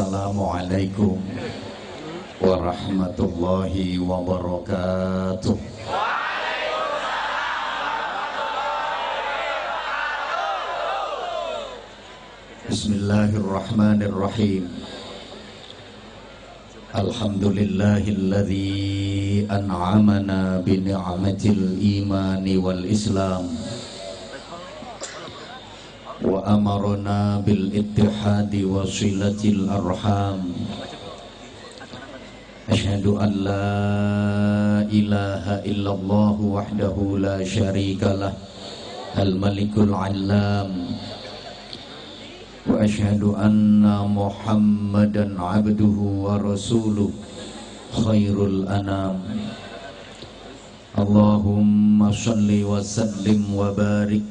Assalamualaikum warahmatullahi wabarakatuh. Bismillahirrahmanirrahim. Alhamdulillahilladzi an'amana bi ni'matil imani wal islam wa amarna bil ittihadi wa silatil arham. Asyhadu an la ilaha illallah wahdahu la syarikalah al malikul allam wa asyhadu anna muhammadan abduhu wa rasuluh khairul anam. Allahumma salli wa sallim wa barik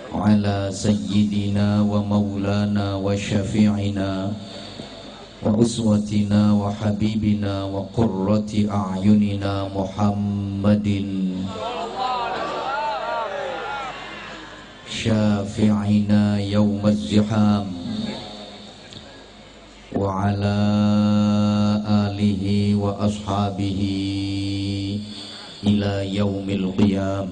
ala sayyidina wa maulana wa syafi'ina wa uswatina wa habibina wa qurrati a'yunina Muhammadin syafi'ina yawmaz ziham wa ala alihi wa ashabihi ila yaumil qiyam.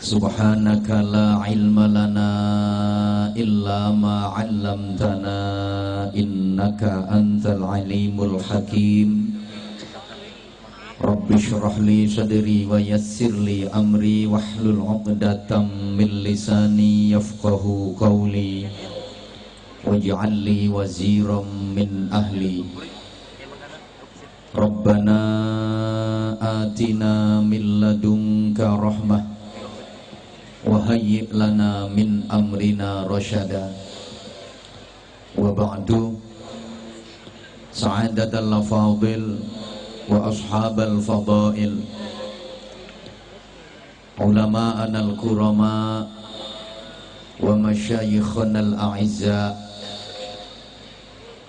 Subhanaka la ilma lana illa ma 'allamtana innaka antal alimul hakim. Rabbi shrah li sadri wa yassir li amri wahlul 'uqdatam min lisani yafqahu qawli waj'al li waziran min ahli. Rabbana atina min ladunka rahmah wa hayyi' lana min amrina rasyada. Wa ba'du, sa'adatal lafadil wa ashabal fadail, ulama'ana al-kurama wa masyayikhana al-a'izza,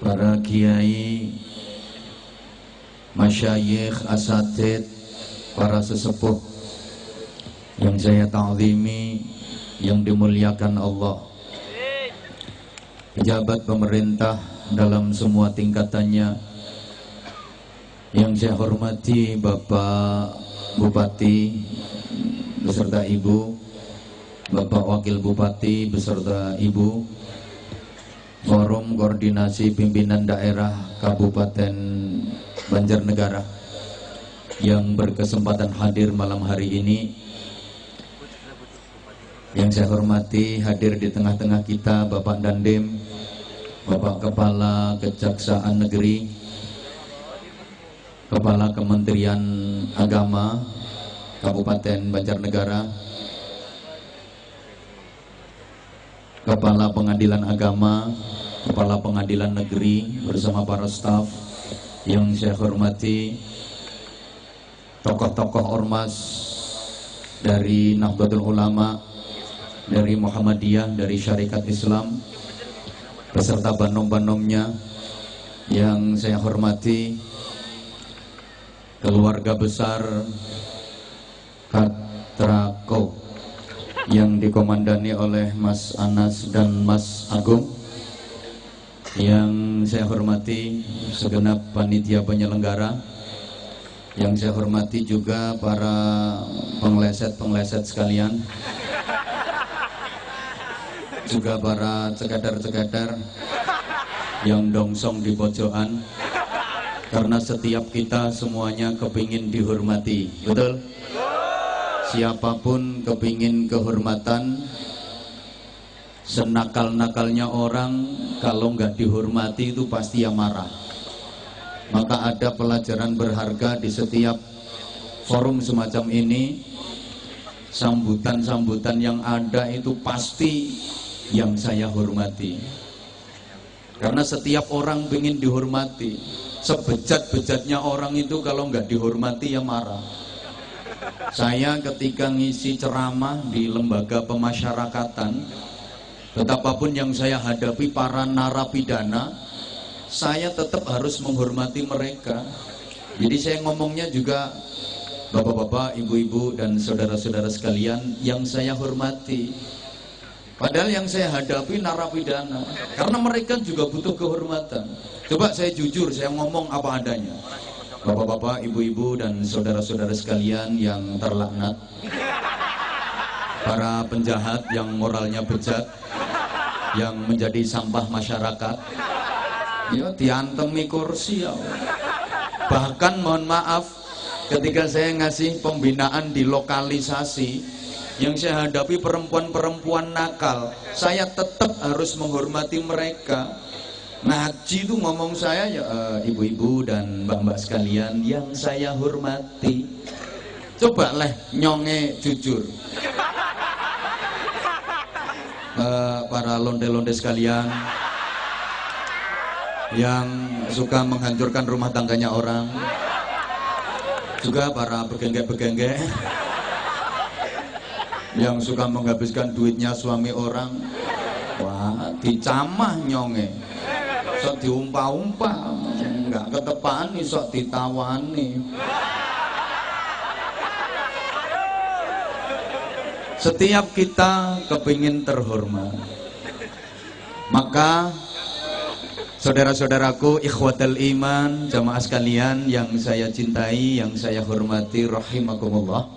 para kiai, masyayikh, asatid, para sesepuh yang saya ta'zimi, yang dimuliakan Allah, pejabat pemerintah dalam semua tingkatannya, yang saya hormati Bapak Bupati beserta Ibu, Bapak Wakil Bupati beserta Ibu, Forum Koordinasi Pimpinan Daerah Kabupaten Banjarnegara yang berkesempatan hadir malam hari ini. Yang saya hormati hadir di tengah-tengah kita Bapak Dandim, Bapak Kepala Kejaksaan Negeri, Kepala Kementerian Agama Kabupaten Banjarnegara, Kepala Pengadilan Agama, Kepala Pengadilan Negeri bersama para staf. Yang saya hormati tokoh-tokoh ormas dari Nahdlatul Ulama, dari Muhammadiyah, dari Syarikat Islam, beserta banom-banomnya. Yang saya hormati keluarga besar Katrako yang dikomandani oleh Mas Anas dan Mas Agung. Yang saya hormati segenap panitia penyelenggara. Yang saya hormati juga para pengleset-pengleset sekalian, juga para cekadar-cekadar yang dongsong di pojokan, karena setiap kita semuanya kepingin dihormati, betul? Siapapun kepingin kehormatan. Senakal-nakalnya orang kalau nggak dihormati itu pasti ya marah. Maka ada pelajaran berharga di setiap forum semacam ini. Sambutan-sambutan yang ada itu pasti yang saya hormati, karena setiap orang ingin dihormati. Sebejat-bejatnya orang itu kalau nggak dihormati ya marah. Saya ketika ngisi ceramah di lembaga pemasyarakatan, betapapun yang saya hadapi para narapidana, saya tetap harus menghormati mereka. Jadi saya ngomongnya juga bapak-bapak, ibu-ibu, dan saudara-saudara sekalian yang saya hormati. Padahal yang saya hadapi narapidana, karena mereka juga butuh kehormatan. Coba saya jujur, saya ngomong apa adanya. Bapak-bapak, ibu-ibu, dan saudara-saudara sekalian yang terlaknat, para penjahat yang moralnya bejat, yang menjadi sampah masyarakat, ya diantemi kursi ya. Bahkan mohon maaf, ketika saya ngasih pembinaan di lokalisasi, yang saya hadapi perempuan-perempuan nakal, saya tetap harus menghormati mereka. Ngaji itu ngomong saya ya, ibu-ibu dan mbak-mbak sekalian yang saya hormati. Coba leh nyonge jujur. Para londe-londe sekalian yang suka menghancurkan rumah tangganya orang, juga para begenggek-begenggek yang suka menghabiskan duitnya suami orang. Wah, dicamah nyonge, sok diumpa-umpa, nggak ketepani, sok ditawani. Setiap kita kepingin terhormat, maka saudara-saudaraku, ikhwatul iman, jamaah sekalian yang saya cintai, yang saya hormati, rahimakumullah,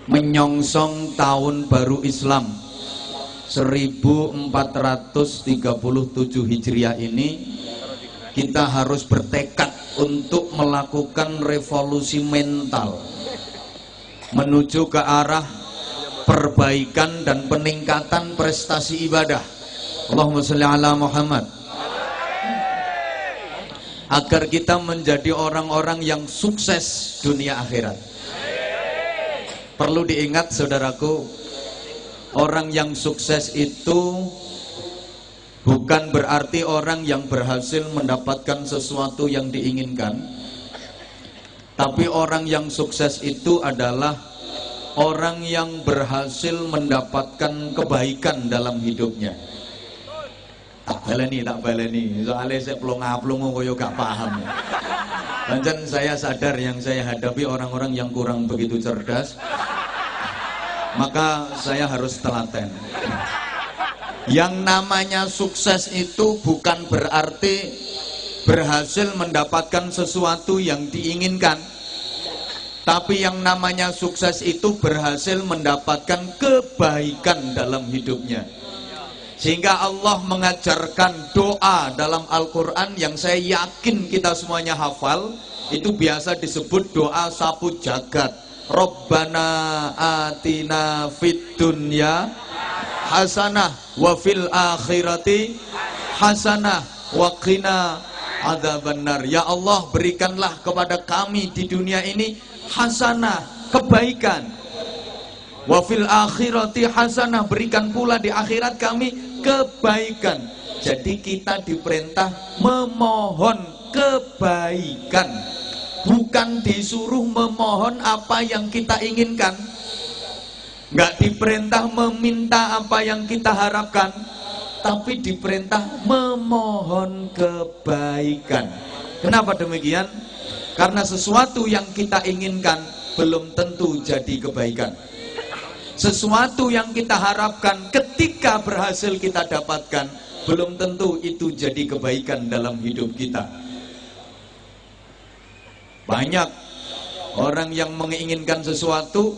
menyongsong tahun baru Islam 1437 Hijriah ini, kita harus bertekad untuk melakukan revolusi mental menuju ke arah perbaikan dan peningkatan prestasi ibadah. Allahumma sholli ala Muhammad. Agar kita menjadi orang-orang yang sukses dunia akhirat. Perlu diingat saudaraku, orang yang sukses itu bukan berarti orang yang berhasil mendapatkan sesuatu yang diinginkan. Tapi orang yang sukses itu adalah orang yang berhasil mendapatkan kebaikan dalam hidupnya. Tak baleni, soalnya saya pelong-pelong koyo gak paham. Pancen saya sadar yang saya hadapi orang-orang yang kurang begitu cerdas, maka saya harus telaten. Yang namanya sukses itu bukan berarti berhasil mendapatkan sesuatu yang diinginkan, tapi yang namanya sukses itu berhasil mendapatkan kebaikan dalam hidupnya. Sehingga Allah mengajarkan doa dalam Al-Quran yang saya yakin kita semuanya hafal. Itu biasa disebut doa sapu jagat. Rabbana atina fid dunya hasanah wa fil akhirati hasanah wa qina adzabannar. Ya Allah, berikanlah kepada kami di dunia ini hasanah, kebaikan. Wa fil akhirati hasanah, berikan pula di akhirat kami kebaikan. Jadi kita diperintah memohon kebaikan, bukan disuruh memohon apa yang kita inginkan. Nggak diperintah meminta apa yang kita harapkan, tapi diperintah memohon kebaikan. Kenapa demikian? Karena sesuatu yang kita inginkan belum tentu jadi kebaikan. Sesuatu yang kita harapkan ketika berhasil kita dapatkan, belum tentu itu jadi kebaikan dalam hidup kita. Banyak orang yang menginginkan sesuatu,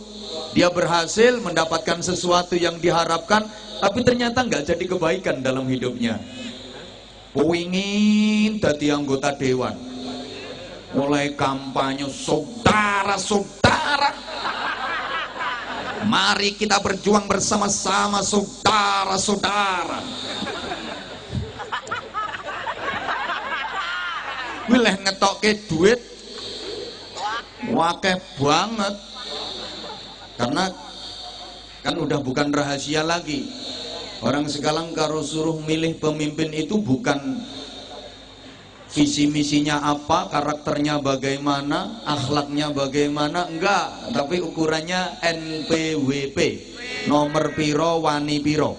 dia berhasil mendapatkan sesuatu yang diharapkan, tapi ternyata nggak jadi kebaikan dalam hidupnya. Pengin jadi anggota dewan, mulai kampanye saudara-saudara, mari kita berjuang bersama-sama saudara-saudara. Wileh ngetokke duit wakeh banget, karena kan udah bukan rahasia lagi. Orang sekarang kalau suruh milih pemimpin itu bukan visi misinya apa, karakternya bagaimana, akhlaknya bagaimana, enggak, tapi ukurannya NPWP, nomor piro, wani piro.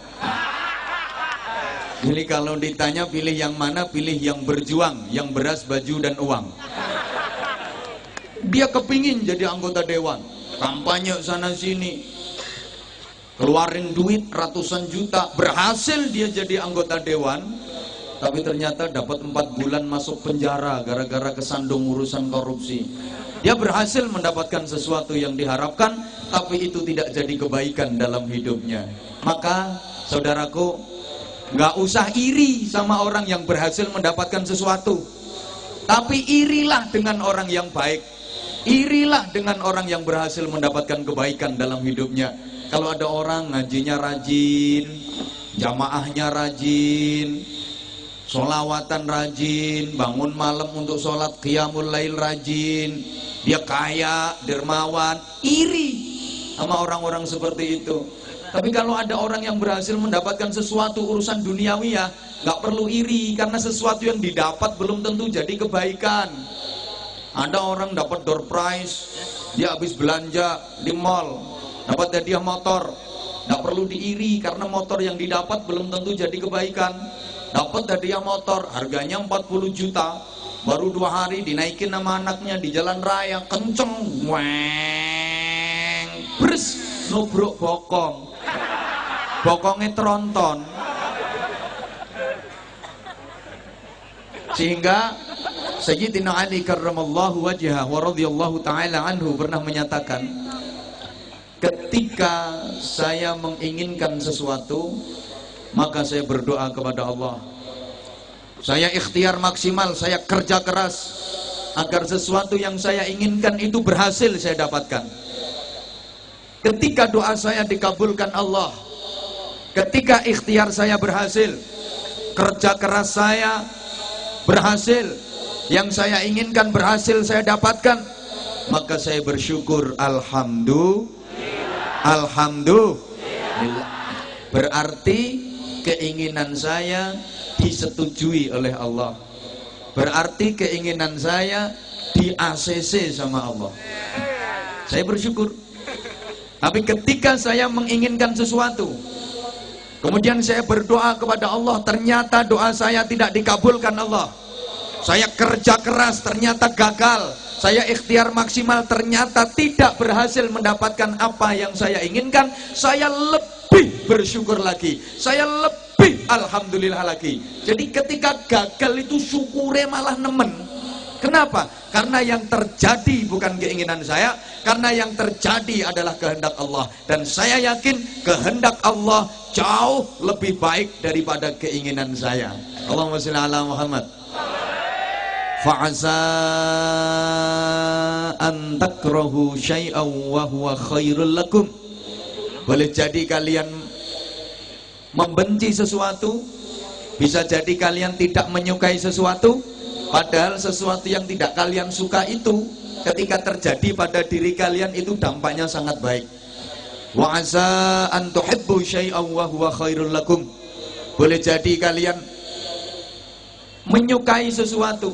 Jadi kalau ditanya pilih yang mana, pilih yang berjuang, yang beras, baju, dan uang. Dia kepingin jadi anggota dewan, kampanye sana sini, keluarin duit ratusan juta, berhasil dia jadi anggota dewan, tapi ternyata dapat 4 bulan masuk penjara gara-gara kesandung urusan korupsi. Dia berhasil mendapatkan sesuatu yang diharapkan, tapi itu tidak jadi kebaikan dalam hidupnya. Maka saudaraku, nggak usah iri sama orang yang berhasil mendapatkan sesuatu, tapi irilah dengan orang yang baik. Irilah dengan orang yang berhasil mendapatkan kebaikan dalam hidupnya. Kalau ada orang ngajinya rajin, jamaahnya rajin, sholawatan rajin, bangun malam untuk sholat qiyamul lail rajin, dia kaya, dermawan, iri sama orang-orang seperti itu. Tapi kalau ada orang yang berhasil mendapatkan sesuatu urusan duniawi, ya nggak perlu iri, karena sesuatu yang didapat belum tentu jadi kebaikan. Ada orang dapat door prize, dia habis belanja di mall, dapat hadiah motor, nggak perlu diiri karena motor yang didapat belum tentu jadi kebaikan. Dapat hadiah motor, harganya 40 juta, baru 2 hari dinaikin sama anaknya di jalan raya, kenceng, weng, bres, nubruk bokong, bokongnya tronton. Sehingga Sayyidina Ali karramallahu wajhah wa radhiyallahu ta'ala anhu pernah menyatakan, ketika saya menginginkan sesuatu, maka saya berdoa kepada Allah. Saya ikhtiar maksimal, saya kerja keras agar sesuatu yang saya inginkan itu berhasil saya dapatkan. Ketika doa saya dikabulkan Allah, ketika ikhtiar saya berhasil, kerja keras saya berhasil, yang saya inginkan berhasil saya dapatkan, maka saya bersyukur, alhamdulillah. Berarti keinginan saya disetujui oleh Allah. Berarti keinginan saya di ACC sama Allah. Saya bersyukur. Tapi ketika saya menginginkan sesuatu, kemudian saya berdoa kepada Allah, ternyata doa saya tidak dikabulkan Allah. Saya kerja keras, ternyata gagal. Saya ikhtiar maksimal, ternyata tidak berhasil mendapatkan apa yang saya inginkan. Saya lebih bersyukur lagi, saya lebih alhamdulillah lagi. Jadi ketika gagal itu syukurnya malah nemen. Kenapa? Karena yang terjadi bukan keinginan saya, karena yang terjadi adalah kehendak Allah. Dan saya yakin kehendak Allah jauh lebih baik daripada keinginan saya. Allahumma shalli ala Muhammad. Fa'asa an takrahu syai'an wa huwa khairul lakum. Boleh jadi kalian membenci sesuatu, bisa jadi kalian tidak menyukai sesuatu, padahal sesuatu yang tidak kalian suka itu ketika terjadi pada diri kalian itu dampaknya sangat baik. Wa asa an tuhibbu syai'an wa huwa khairul lakum. Boleh jadi kalian menyukai sesuatu,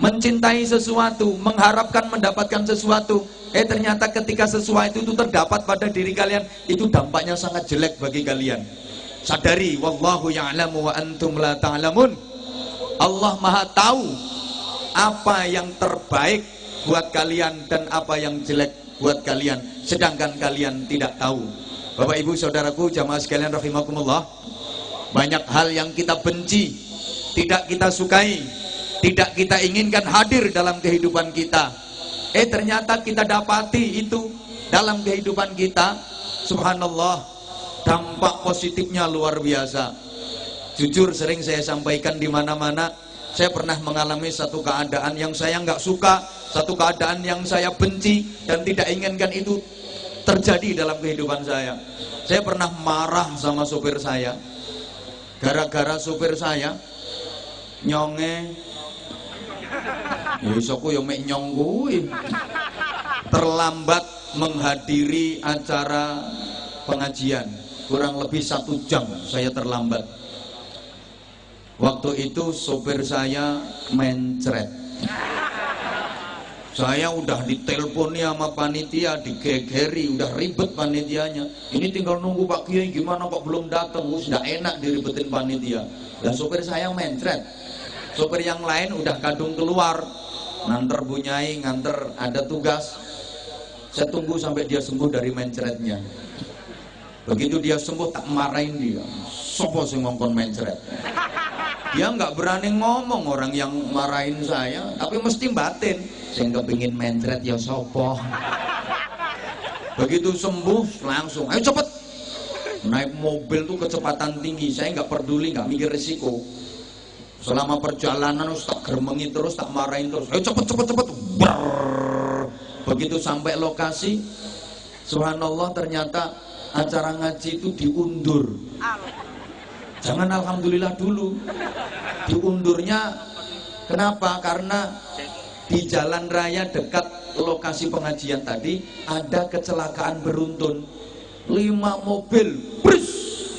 mencintai sesuatu, mengharapkan mendapatkan sesuatu, ternyata ketika sesuatu itu terdapat pada diri kalian, itu dampaknya sangat jelek bagi kalian. Sadari, wallahu ya'lamu wa antum la ta'lamun. Allah Maha tahu apa yang terbaik buat kalian dan apa yang jelek buat kalian, sedangkan kalian tidak tahu. Bapak Ibu Saudaraku jamaah sekalian rahimakumullah, banyak hal yang kita benci, tidak kita sukai, tidak kita inginkan hadir dalam kehidupan kita, ternyata kita dapati itu dalam kehidupan kita. Subhanallah, dampak positifnya luar biasa. Jujur sering saya sampaikan di mana-mana, saya pernah mengalami satu keadaan yang saya nggak suka, satu keadaan yang saya benci dan tidak inginkan itu terjadi dalam kehidupan saya. Saya pernah marah sama sopir saya, gara-gara sopir saya nyonge, aku yang mek nyong kuwi, terlambat menghadiri acara pengajian, kurang lebih 1 jam saya terlambat. Waktu itu sopir saya mencret. Saya udah diteleponi sama panitia, digegeri, udah ribet panitianya. Ini tinggal nunggu Pak Kiai, gimana kok belum datang? Sudah enak diribetin panitia. Dan sopir saya mencret. Sopir yang lain udah kadung keluar, nganter bunyai, nganter ada tugas. Saya tunggu sampai dia sembuh dari mencretnya. Begitu dia sembuh tak marahin dia. Sopo sing ngongkon mencret. Dia nggak berani ngomong orang yang marahin saya, tapi mesti batin. Sing kepingin mencret ya sopo. Begitu sembuh langsung, ayo cepet. Naik mobil tuh kecepatan tinggi, saya nggak peduli, nggak mikir risiko. Selama perjalanan tak geremengi terus, tak marahin terus. Ayo cepet. Brrr. Begitu sampai lokasi, subhanallah ternyata acara ngaji itu diundur. Jangan alhamdulillah dulu. Diundurnya kenapa? Karena di jalan raya dekat lokasi pengajian tadi ada kecelakaan beruntun. 5 mobil brus,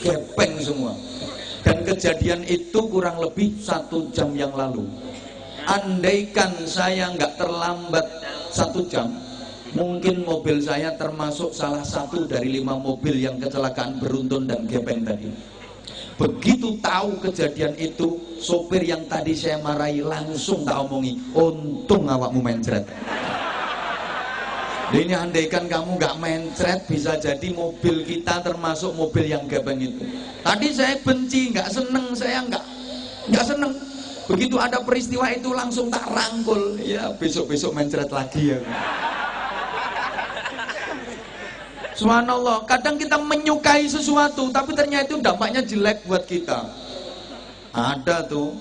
gepeng semua. Dan kejadian itu kurang lebih 1 jam yang lalu. Andaikan saya nggak terlambat 1 jam, mungkin mobil saya termasuk salah satu dari 5 mobil yang kecelakaan beruntun dan gepeng tadi. Begitu tahu kejadian itu, sopir yang tadi saya marahi langsung tak omongi, untung awakmu mencret. Ini andaikan kamu nggak mencret, bisa jadi mobil kita termasuk mobil yang gepeng itu. Tadi saya benci, nggak seneng, saya nggak seneng. Begitu ada peristiwa itu langsung tak rangkul, ya besok mencret lagi ya. Subhanallah, kadang kita menyukai sesuatu, tapi ternyata itu dampaknya jelek buat kita. Ada tuh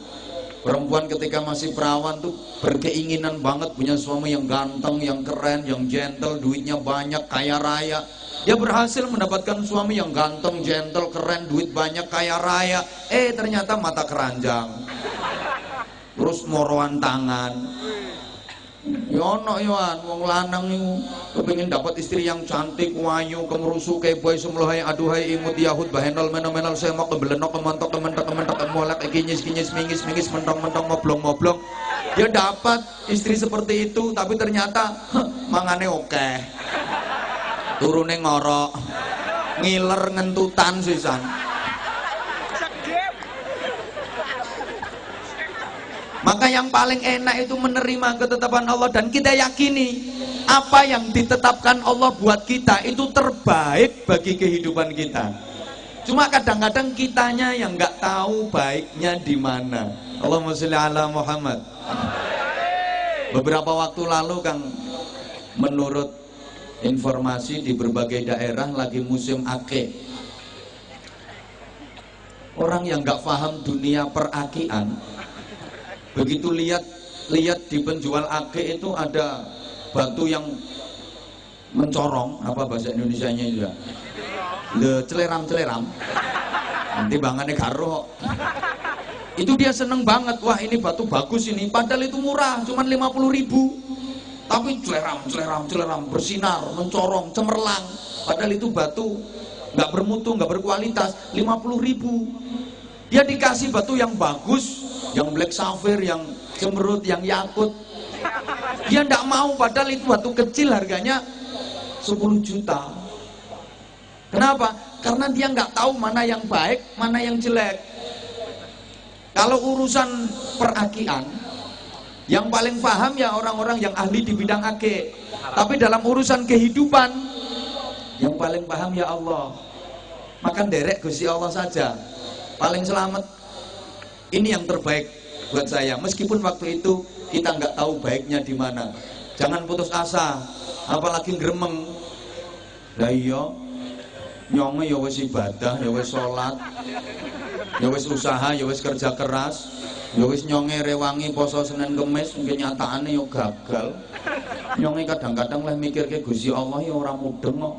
perempuan ketika masih perawan tuh berkeinginan banget punya suami yang ganteng, yang keren, yang gentle, duitnya banyak, kaya raya. Dia berhasil mendapatkan suami yang ganteng, gentle, keren, duit banyak, kaya raya. Ternyata mata keranjang, terus moroan tangan. Yono yoan, wong lanang niku kepengin dapat istri yang cantik, wayu, kemerusu, keboy, sumlohai, aduhai, imut, yahud, bahenol, menol, semok, kebelenok, kemontok, kementok, molek, kinyis, mingis, mentong, moblong. Dia dapat istri seperti itu, tapi ternyata mangane oke. Turune ngorok, ngiler ngentutan sisan. Maka yang paling enak itu menerima ketetapan Allah, dan kita yakini apa yang ditetapkan Allah buat kita itu terbaik bagi kehidupan kita. Cuma kadang-kadang kitanya yang nggak tahu baiknya di mana. Allahumma sholli ala Muhammad. Beberapa waktu lalu Kang, menurut informasi di berbagai daerah lagi musim akik. Orang yang nggak paham dunia perakian, begitu lihat di penjual ake itu ada batu yang mencorong, apa bahasa Indonesianya itu ya, celeram, nanti bangannya karo. Itu dia seneng banget, wah ini batu bagus ini, padahal itu murah, cuman 50.000, tapi celeram, bersinar, mencorong, cemerlang, padahal itu batu nggak bermutu, nggak berkualitas, 50.000. Dia dikasih batu yang bagus, yang black sapphire, yang cemerut, yang yakut. Dia tidak mau, padahal itu batu kecil harganya 10 juta. Kenapa? Karena dia nggak tahu mana yang baik, mana yang jelek. Kalau urusan perakian, yang paling paham ya orang-orang yang ahli di bidang akik. Tapi dalam urusan kehidupan, yang paling paham ya Allah. Maka derek Gusti Allah saja paling selamat. Ini yang terbaik buat saya, meskipun waktu itu kita nggak tahu baiknya di mana. Jangan putus asa, apalagi gremeng. Lah iya, nyonge ya wis ibadah, ya wis salat, ya wis usaha, ya wis kerja keras, ya wis nyonge rewangi poso Senin Kemis, mungkin nyataane ya gagal. Nyonge kadang-kadang lah mikir ke Gusti Allah ya ora mudeng kok.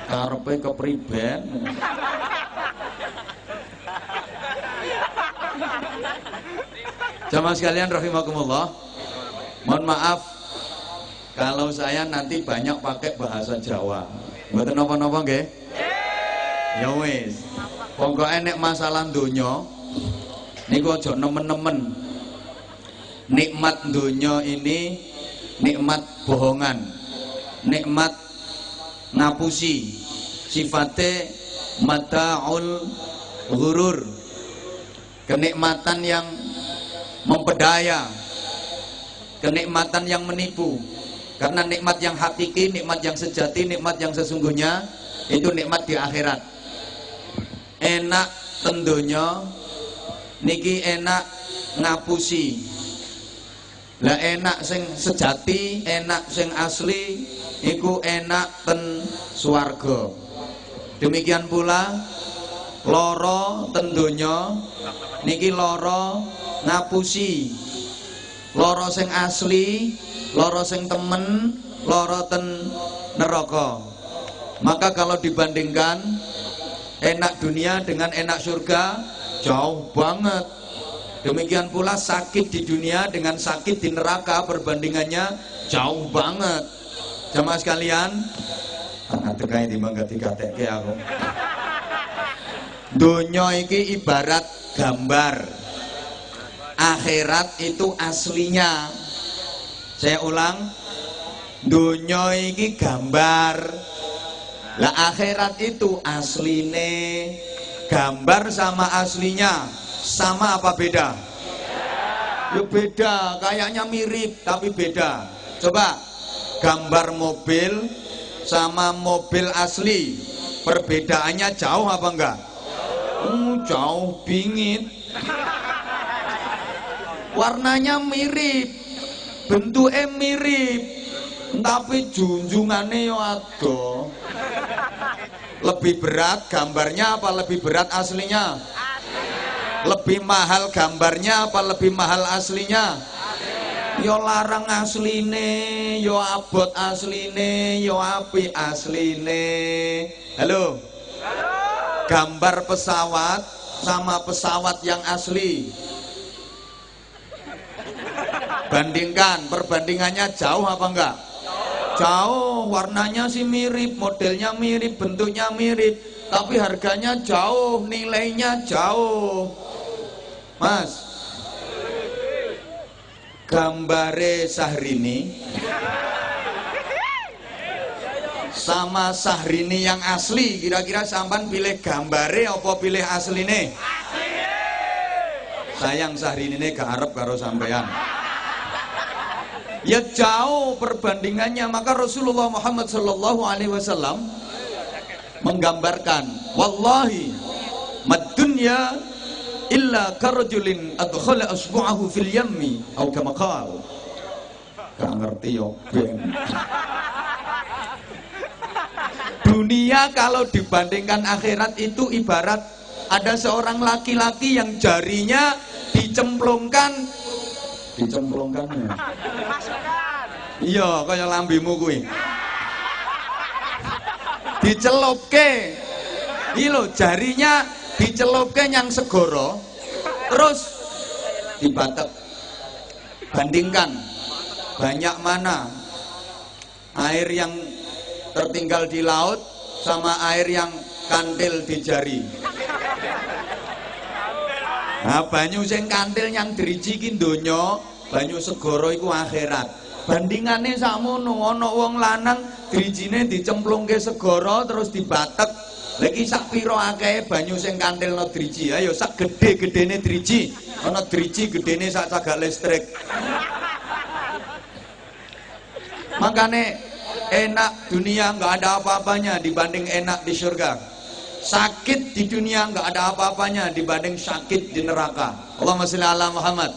Karepe kepriben. Jamaah sekalian rahimakumullah, mohon maaf kalau saya nanti banyak pakai bahasa Jawa. Mboten napa-napa nggih? Ya wis. Pokoke nek masalah donya niku aja nemen-nemen. Nikmat donya ini nikmat bohongan, nikmat ngapusi, sifatnya mata'ul ghurur, kenikmatan yang mempedaya, kenikmatan yang menipu. Karena nikmat yang hakiki, nikmat yang sejati, nikmat yang sesungguhnya Itu nikmat di akhirat. Enak tentunya niki enak ngapusi. Lah enak sing sejati, enak sing asli iku enak ten swarga. Demikian pula loro ten donya niki loro ngapusi. Loro sing asli, loro sing temen, loro ten neraka. Maka kalau dibandingkan enak dunia dengan enak surga jauh banget. Demikian pula sakit di dunia dengan sakit di neraka perbandingannya jauh banget. Jamaah sekalian, anak tekai timbang dikatekke aku. Donya iki ibarat gambar. Akhirat itu aslinya. Saya ulang, donya iki gambar. Lah akhirat itu asline. Gambar sama aslinya sama apa beda? Ya beda, kayaknya mirip tapi beda. Coba gambar mobil sama mobil asli, perbedaannya jauh apa enggak? Jauh bingit. Warnanya mirip, bentuknya mirip, tapi junjungannya yo ado. Lebih berat gambarnya apa lebih berat aslinya? Lebih mahal gambarnya apa lebih mahal aslinya? Yo larang asline, yo abot asline, yo api asline. Halo? Gambar pesawat sama pesawat yang asli, bandingkan, perbandingannya jauh apa enggak? Jauh, warnanya sih mirip, modelnya mirip, bentuknya mirip, tapi harganya jauh, nilainya jauh. Mas, gambare Syahrini sama Syahrini yang asli, kira-kira sampan pilih gambare apa pilih asline? Sayang Syahrini ini gak arep karo sampean. Ya jauh perbandingannya. Maka Rasulullah Muhammad SAW menggambarkan, wallahi mad dunya illa karajulin adkhala asbu'ahu fil yammi atau kama qala. Gak ngerti yo ben. Dunia kalau dibandingkan akhirat itu ibarat ada seorang laki-laki yang jarinya dicemplungkan ya. Iya, kaya lambimu kuwi. Dicelupke. Iki lho, jarinya dicelupke nyang segara, terus dibatek. Bandingkan banyak mana air yang tertinggal di laut sama air yang kantil di jari. Nah, banyu sing kantil yang driji ki donya, banyu segara iku akhirat. Bandingane sakmono, ana wong lanang drijine dicemplungke segara terus dibatek. Lha iki sak pira akeh banyu sing kantilna driji? Ayo sak gedhe-gedhene driji. Ana driji gedhene sak cagak listrik. Makane enak dunia nggak ada apa-apanya dibanding enak di surga. Sakit di dunia nggak ada apa-apanya dibanding sakit di neraka. Allahumma sholli ala Muhammad.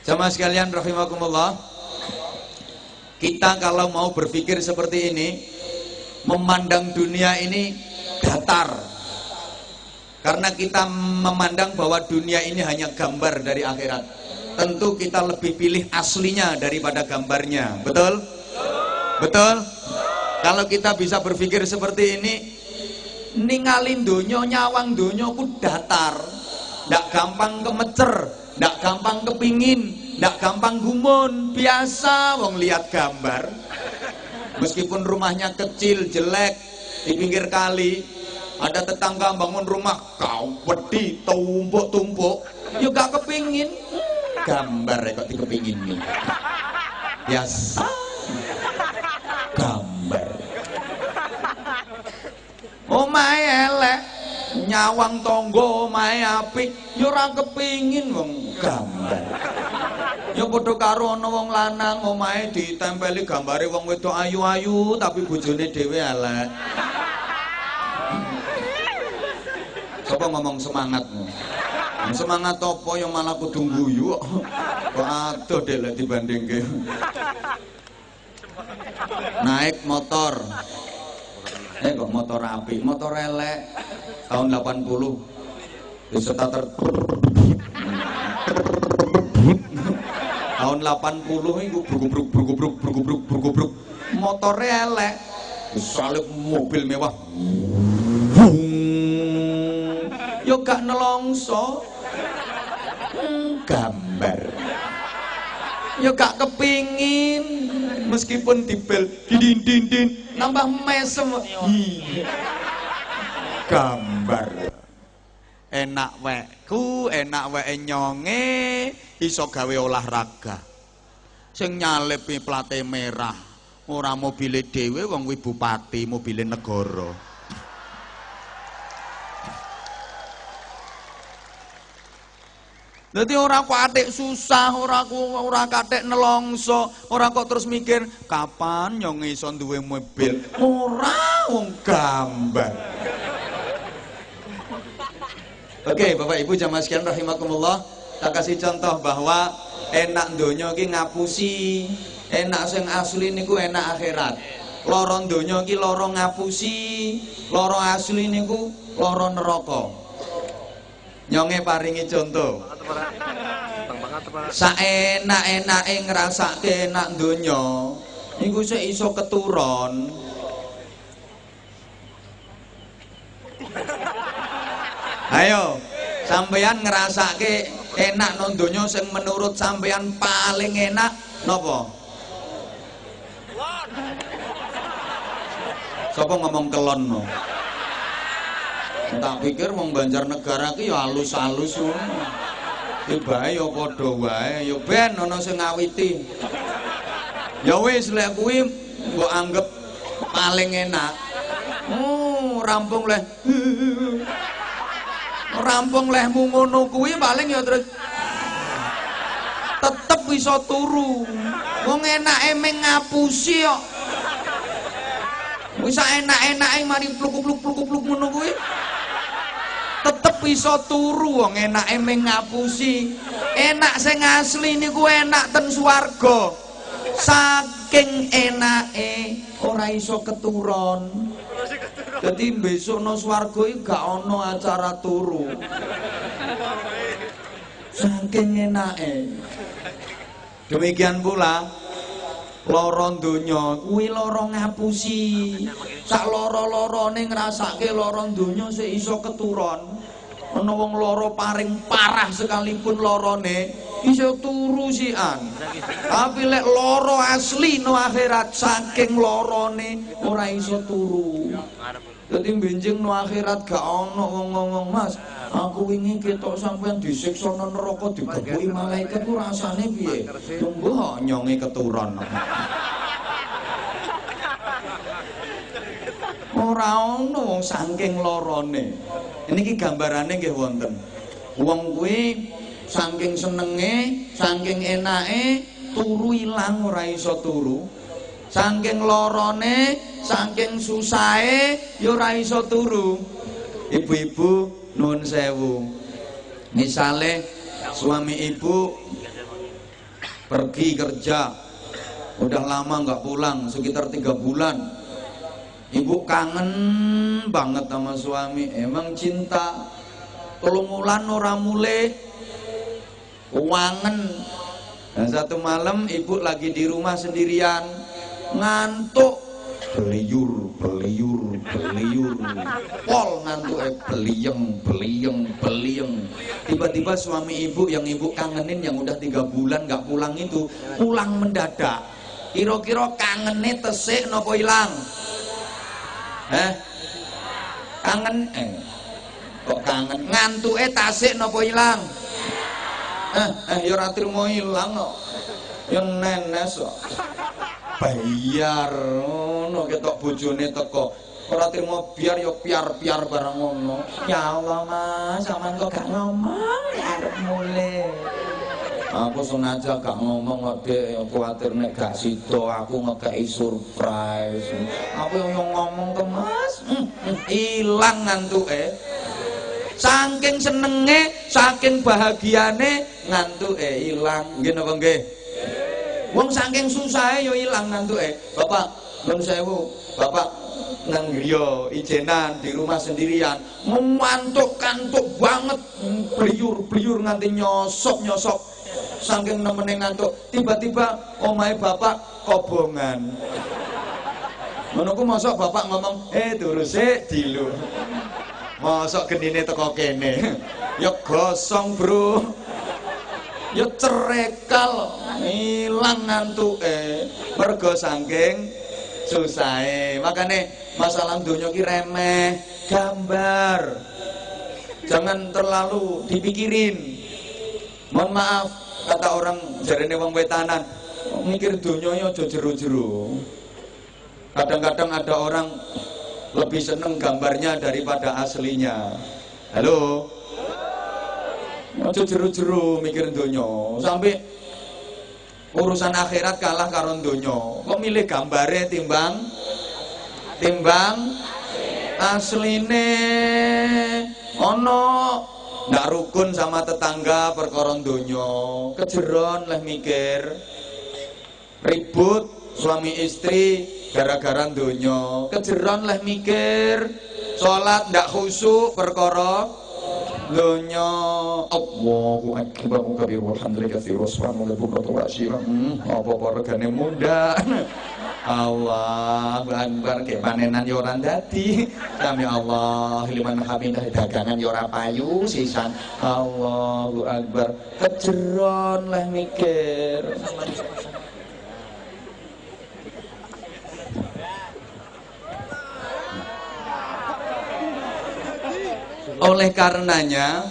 Jamaah sekalian rahimakumullah, kita kalau mau berpikir seperti ini, memandang dunia ini datar, karena kita memandang bahwa dunia ini hanya gambar dari akhirat. Tentu kita lebih pilih aslinya daripada gambarnya. Betul? Betul? Kalau kita bisa berpikir seperti ini, ningalin donya, nyawang donya ku datar, ndak gampang kemecer, ndak gampang kepingin, ndak gampang gumun. Biasa wong lihat gambar, meskipun rumahnya kecil, jelek, di pinggir kali, ada tetangga bangun rumah kau wedi tumpuk-tumpuk, ya gak kepingin. Gambar kok dikepingin nih. Biasa gambar. Omahe elek, nyawang tangga omahe apik, ya ora kepingin wong gambar. Ya padha karo ana wong lanang omahe ditempeli gambare wong wedok ayu-ayu tapi bojone dhewe elek. Sapa ngomong semangatmu? Semangat apa yang malah kudu guyu kok adoh dek lek dibandingke. Naik motor. Kok motor apik, motor elek tahun 80. Di starter tahun 80 iku bruk. Motore elek. Salib mobil mewah. Yo gak nelongso. Gambar. Yo gak kepingin meskipun dibel din nambah mesem. Gambar. Enak wekku, enak weke nyonge iso gawe olahraga. Sing nyalipi plate merah, ora mobile dhewe wong kuwi bupati, mobile negara. Dadi ora kok atik susah, ora katik nelongso, ora kok terus mikir kapan nyong iso duwe mobil. Ora wong gambar. Oke, Bapak Ibu jamaah sekalian rahimakumullah, tak kasih contoh bahwa enak donya iki ngapusi, enak sing asli niku enak akhirat. Lara donya iki lara ngapusi, lara asli niku lara neraka. Nyonge paringi contoh. Saenak-enake ngrasake enak donya niku sik iso keturon. Ayo, sampeyan ngrasake enak nang donya sing menurut sampeyan paling enak napa? Sapa ngomong kelon no? Tak pikir wong Banjarnegara ki ya halus-halus ngono. Tibae ya padha wae, ya ben ana sing ngawiti. Ya wis lek kuwi mbok anggap paling enak. Rampung leh. Rampung lehmu ngono kuwi paling ya terus tetep iso turu. Wong enake mung ngapusi kok. Wis enak-enake mari pluk-pluk ngono kuwi. Tetep iso turu wong enake mung ngapusi. Enak sing asli niku enak ten swarga. Saking enake ora iso keturon. Dadi besok nang swarga iki gak ana acara turu. Saking enake. Demikian pula lara donya kuwi lara ngapusi. Sak lara-larane ngrasake lara donya sik iso keturon. Ana wong lara paring parah sekalipun larane iso turu sian. Tapi lek lara asli no akhirat saking larane ora iso turu. Dadi benjing no akhirat gak ana wong ngomong, "Mas, aku wingi ketok sampean disiksa nang neraka digebuki malaikat ku rasane piye?" Tunggu nyonge keturon. Ora ono wong saking larane. Niki gambarane nggih wonten. Wong kuwi saking senenge, saking enake turu ilang ora iso turu. Saking larane, saking susahe ya ora iso turu. Ibu-ibu nuwun sewu. Misale suami ibu pergi kerja udah lama nggak pulang, sekitar 3 bulan. Ibu kangen banget sama suami, emang cinta. 3 wulan ora mulih, wangen. Dan satu malam ibu lagi di rumah sendirian, ngantuk, beliur, pol ngantuk, beliyeng. Tiba-tiba suami ibu yang ibu kangenin yang udah 3 bulan nggak pulang itu pulang mendadak. Kira-kira kangene tesik napa ilang? Kangen kok kangen ngantuke tasik napa ilang? Ya ora trimo ilang kok. Ya nenes kok. Bayar ngono ketok bojone teko. Ora trimo biar ya piar-piar barang ngono. Ya Allah Mas, sampean kok gak ngomong arep mulih. Aku sengaja gak ngomong kok Dek, kuwatir nek gak sida aku ngekei surprise. Aku yang ngomong ke Mas, ilang ngantuke. Saking senenge, saking bahagiane ngantuke ilang. Nggih napa nggih? Wong saking susahe yo ilang ngantuke. Bapak, nuwun sewu, Bapak nang griya ijenan di rumah sendirian, ngantuk-kantuk banget, bliyur-bliyur nganti nyosok-nyosok. Saking nemene ngantuk, tiba-tiba omahe bapak kobongan. Ngono ku mosok bapak ngomong, turu sik dilu. Mosok genine teko kene. Ya gosong, Bro. Ya cerekal, ilang ngantuke. Mergo saking susahe. Makane masalah donya ki remeh, gambar. Jangan terlalu dipikirin. Mohon maaf, kata orang jarene wong wetanan, mikir donya aja jero-jero. Kadang-kadang ada orang lebih seneng gambarnya daripada aslinya. Halo? Aja jero-jero mikir donya, sampai urusan akhirat kalah karo donya. Kok milih gambare timbang asline? Ono ndak rukun sama tetangga perkara donya, kejeron leh mikir. Ribut suami istri gara-gara donya, kejeron leh mikir. Salat ndak khusyuk perkara donya. Allahu akbar kabir walhamdulillah katsira subhanallah bukratan wa asyira. Apa-apa regane munda. Allah akbar ke panenan yo ora dadi. Sami Allah liman hamidah, dagangan yo ora payu sisan. Allahu akbar, kejeron leh mikir. Oleh karenanya,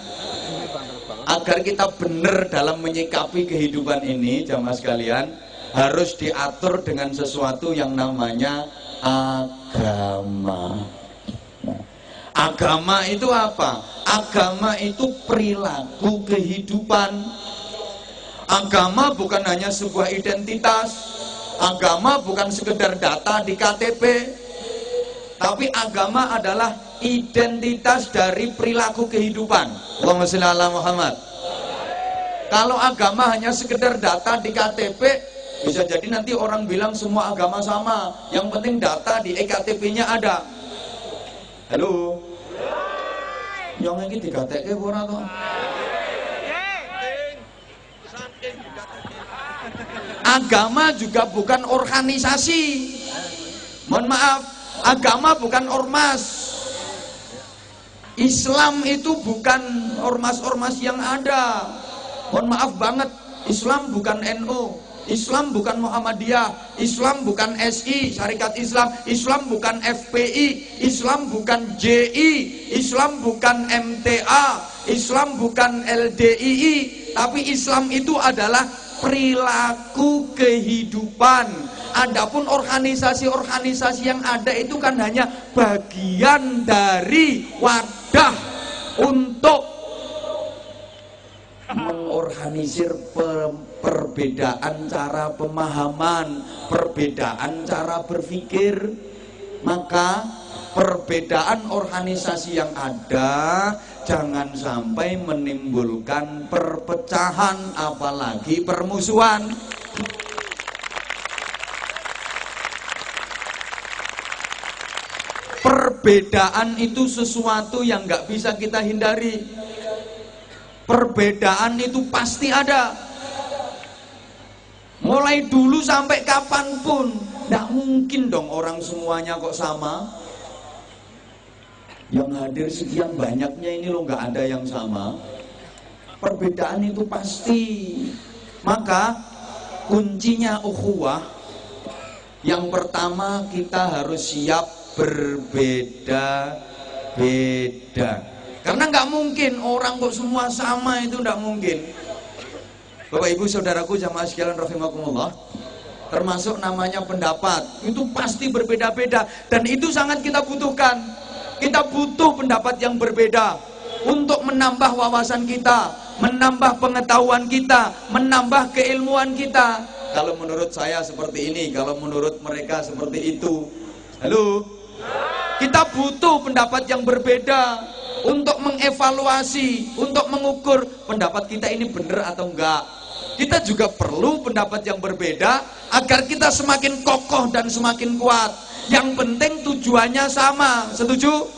agar kita benar dalam menyikapi kehidupan ini, jamaah sekalian, harus diatur dengan sesuatu yang namanya agama. Nah, agama itu apa? Agama itu perilaku kehidupan. Agama bukan hanya sebuah identitas. Agama bukan sekedar data di KTP. Tapi agama adalah identitas dari perilaku kehidupan. Allahumma sholli ala Muhammad. Kalau agama hanya sekedar data di KTP, bisa jadi nanti orang bilang semua agama sama. Yang penting data di EKTP-nya ada. Halo. Yang ini digatekke ora to? Agama juga bukan organisasi. Mohon maaf, agama bukan ormas. Islam itu bukan ormas-ormas yang ada. Mohon maaf banget, Islam bukan NU, Islam bukan Muhammadiyah, Islam bukan SI, Syarikat Islam, Islam bukan FPI, Islam bukan JI, Islam bukan MTA, Islam bukan LDII, tapi Islam itu adalah perilaku kehidupan. Adapun organisasi-organisasi yang ada itu kan hanya bagian dari wadah untuk mengorganisir perbedaan cara pemahaman, perbedaan cara berpikir. Maka perbedaan organisasi yang ada jangan sampai menimbulkan perpecahan, apalagi permusuhan. Perbedaan itu sesuatu yang nggak bisa kita hindari. Perbedaan itu pasti ada. Mulai dulu sampai kapanpun, nggak mungkin dong orang semuanya kok sama. Yang hadir sekian banyaknya ini loh nggak ada yang sama. Perbedaan itu pasti. Maka kuncinya ukhuwah, yang pertama kita harus siap berbeda-beda. Karena nggak mungkin orang kok semua sama, itu nggak mungkin. Bapak Ibu saudaraku jamaah sekalian rahimakumullah, termasuk namanya pendapat, itu pasti berbeda-beda dan itu sangat kita butuhkan. Kita butuh pendapat yang berbeda untuk menambah wawasan kita, menambah pengetahuan kita, menambah keilmuan kita. Kalau menurut saya seperti ini, kalau menurut mereka seperti itu. Halo? Kita butuh pendapat yang berbeda untuk mengevaluasi, untuk mengukur pendapat kita ini benar atau enggak. Kita juga perlu pendapat yang berbeda agar kita semakin kokoh dan semakin kuat. Yang penting tujuannya sama. Setuju?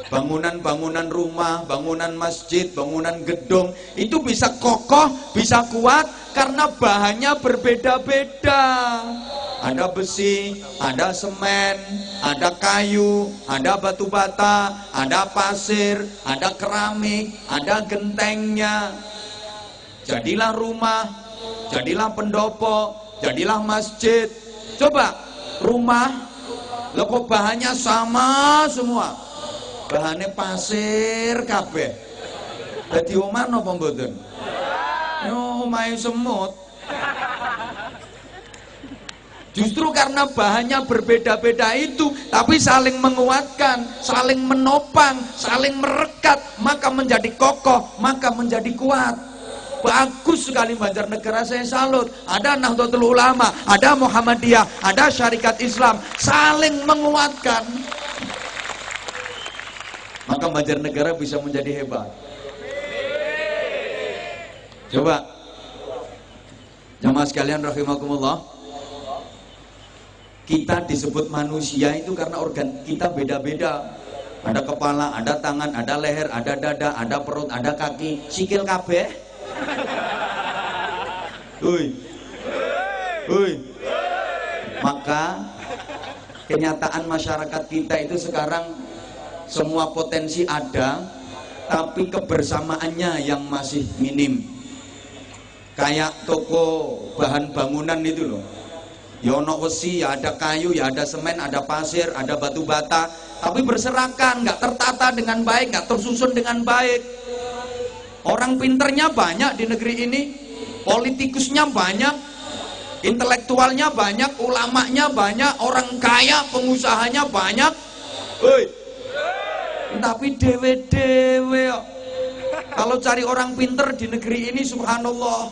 Bangunan-bangunan rumah, bangunan masjid, bangunan gedung itu bisa kokoh, bisa kuat karena bahannya berbeda-beda. Ada besi, ada semen, ada kayu, ada batu bata, ada pasir, ada keramik, ada gentengnya. Jadilah rumah, jadilah pendopo, jadilah masjid. Coba rumah, loh kok bahannya sama semua. Bahannya pasir kabeh. Dadi omah napa mboten? Yo omahe semut. Justru karena bahannya berbeda-beda itu, tapi saling menguatkan, saling menopang, saling merekat, maka menjadi kokoh, maka menjadi kuat. Bagus sekali Banjarnegara, saya salut. Ada Nahdlatul Ulama, ada Muhammadiyah, ada Syarikat Islam, saling menguatkan. Maka Banjarnegara bisa menjadi hebat. Coba jamaah sekalian rahimakumullah, kita disebut manusia itu karena organ kita beda-beda. Ada kepala, ada tangan, ada leher, ada dada, ada perut, ada kaki, sikil kabeh. Maka kenyataan masyarakat kita itu sekarang semua potensi ada, tapi kebersamaannya yang masih minim. Kayak toko bahan bangunan itu loh. Ya ono wesi, ya ada kayu, ya ada semen, ada pasir, ada batu bata, tapi berserakan, nggak tertata dengan baik, nggak tersusun dengan baik. Orang pinternya banyak di negeri ini, politikusnya banyak, intelektualnya banyak, ulamanya banyak, orang kaya, pengusahanya banyak. Tapi dewe-dewe. Kalau cari orang pinter di negeri ini subhanallah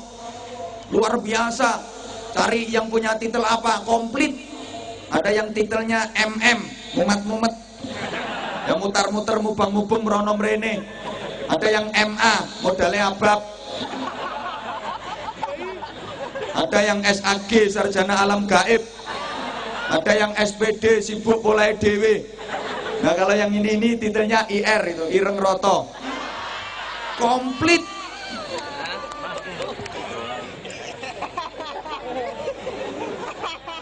luar biasa. Cari yang punya titel apa? Komplit. Ada yang titelnya MM, mumet-mumet, yang mutar-mutar mubang-mubeng merono mrene. Ada yang MA, modalnya abab. Ada yang SAG, sarjana alam gaib. Ada yang SPD, sibuk mulai dewe. Nah kalau yang ini titelnya IR, itu Ireng Roto. Komplit.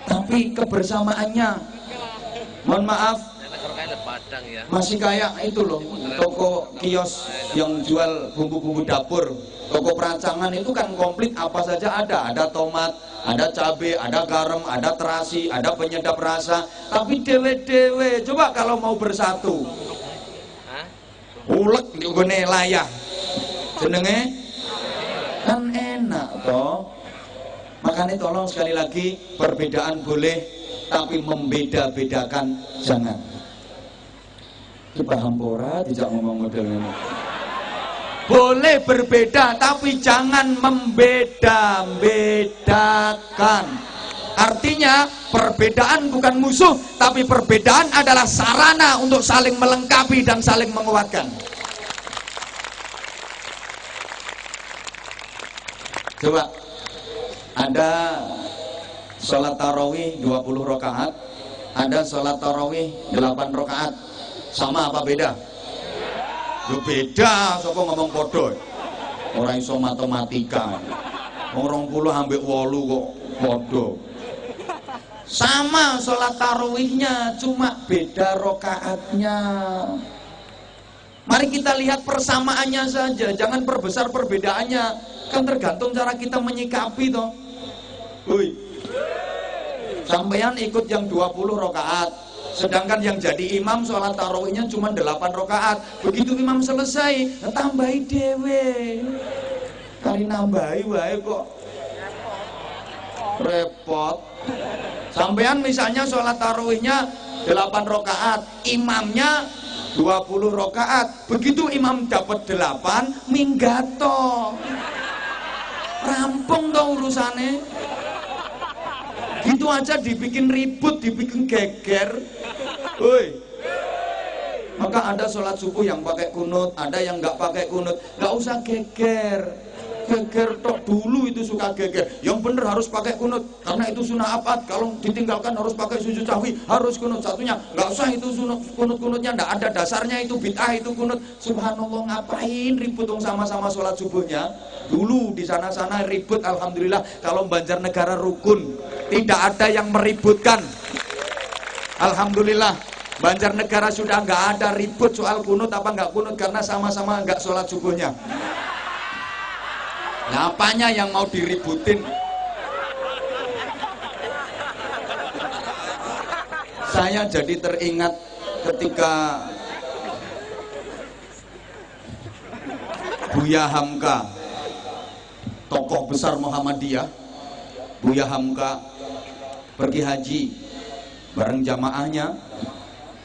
Tapi kebersamaannya, mohon maaf, masih kayak itu loh, toko kios yang jual bumbu-bumbu dapur, toko perancangan itu kan komplit, apa saja ada tomat, ada cabai, ada garam, ada terasi, ada penyedap rasa. Tapi dewe-dewe, coba kalau mau bersatu, ulek di gone layah, jenenge kan enak toh. Makanya tolong sekali lagi, perbedaan boleh, tapi membeda-bedakan jangan. Paham pora tidak ngomong model ini. Boleh berbeda tapi jangan membeda-bedakan. Artinya perbedaan bukan musuh, tapi perbedaan adalah sarana untuk saling melengkapi dan saling menguatkan. Coba, ada sholat tarawih 20 rakaat, ada sholat tarawih 8 rakaat. Sama apa beda? Yo beda, sapa ngomong podo. Ora iso matematika. Wong 20 ambek 8 kok podo. Sama sholat tarawihnya, cuma beda rakaatnya. Mari kita lihat persamaannya saja, jangan perbesar perbedaannya. Kan tergantung cara kita menyikapi toh. Sampeyan ikut yang 20 rakaat, sedangkan yang jadi imam sholat tarawihnya cuma 8 rakaat. Begitu imam selesai, tambahi dewe. Kali nambahi wae kok repot. Sampean misalnya sholat tarawihnya 8 rakaat, imamnya 20 rakaat. Begitu imam dapat 8, minggato. Rampung dong urusannya. Gitu aja dibikin ribut, dibikin geger. Woi. Maka ada sholat subuh yang pakai kunut, ada yang nggak pakai kunut. Nggak usah geger. Geger tok dulu itu suka geger. Yang bener harus pakai kunut karena itu sunah abad. Kalau ditinggalkan harus pakai sujud sahwi, harus kunut. Satunya nggak usah itu kunut-kunutnya, nggak ada dasarnya, itu bid'ah itu kunut. Subhanallah, ngapain ribut dong sama-sama sholat subuhnya? Dulu di sana-sana ribut, alhamdulillah kalau Banjarnegara rukun, tidak ada yang meributkan. Alhamdulillah Banjarnegara sudah nggak ada ribut soal kunut apa nggak kunut karena sama-sama nggak sholat subuhnya. Nah, apanya yang mau diributin? Saya jadi teringat ketika Buya Hamka, tokoh besar Muhammadiyah, Buya Hamka pergi haji bareng jamaahnya,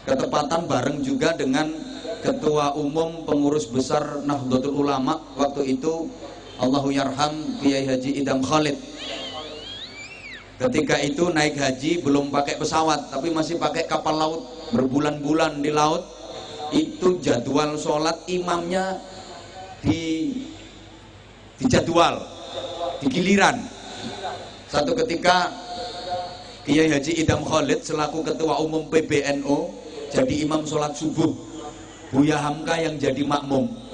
ketepatan bareng juga dengan Ketua Umum Pengurus Besar Nahdlatul Ulama waktu itu, Allahu yarham Kiai Haji Idam Khalid. Ketika itu naik haji belum pakai pesawat tapi masih pakai kapal laut, berbulan-bulan di laut. Itu jadwal sholat imamnya di jadwal, di giliran. Satu ketika Kiai Haji Idam Khalid selaku Ketua Umum PBNU jadi imam sholat subuh, Buya Hamka yang jadi makmum.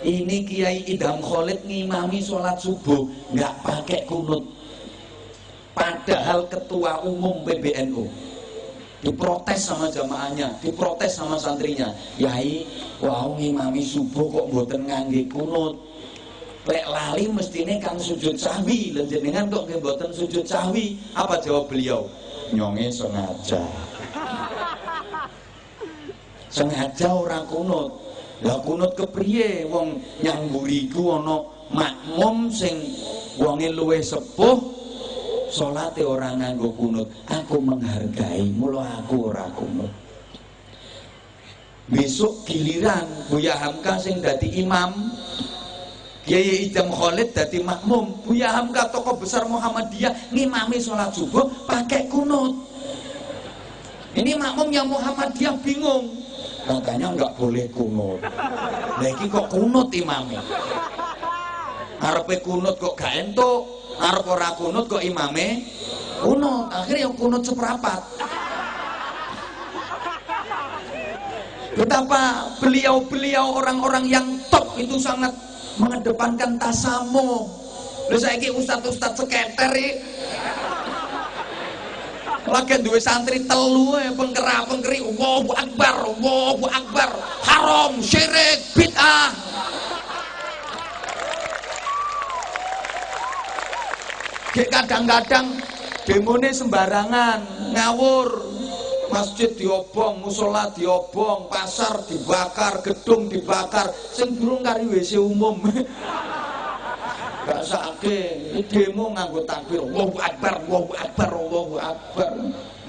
Ini Kiai Idam Khalid ngimami sholat subuh nggak pakai kunut, padahal Ketua Umum PBNU. Diprotes sama jamaahnya, diprotes sama santrinya. Yai, wau ngimami subuh kok mboten ngangge kunut. Lek lali mestine kan sujud sahwi, lha jenengan kok nggih mboten sujud sahwi? Apa jawab beliau? Nyonge sengaja. Sengaja ora kunut. Lah kunut kepriye wong nyang mburiku ana makmum sing wonge luwih sepuh salate ora nganggo kunut. Aku menghargai, mula aku ora kunut. Besok giliran Buya Hamka sing dadi imam, Kiai Idam Khalid dadi makmum. Buya Hamka tokoh besar Muhammadiyah ngimami sholat subuh pakai kunut. Ini makmum yang Muhammadiyah bingung. Katanya nggak boleh kunut. Lagi kok kunut imamnya. Ngarepe kunut kok gak entuk, ngarep ora kunut kok imame kunut. Akhirnya yang kunut seprapat. Betapa beliau-beliau orang-orang yang top itu sangat mengedepankan tasamuh. Lha saiki ustaz-ustaz seketer iki lagi duwe santri telu pengkera-pengkeri Allahu Akbar, haram, syirik, bid'ah. Kayak kadang-kadang demone sembarangan, ngawur. Masjid diobong, musola diobong, pasar dibakar, gedung dibakar, sing durung kari WC umum. Gak sakit, demo nganggo takbir, Allahu Akbar, Allahu Akbar, Allahu Akbar.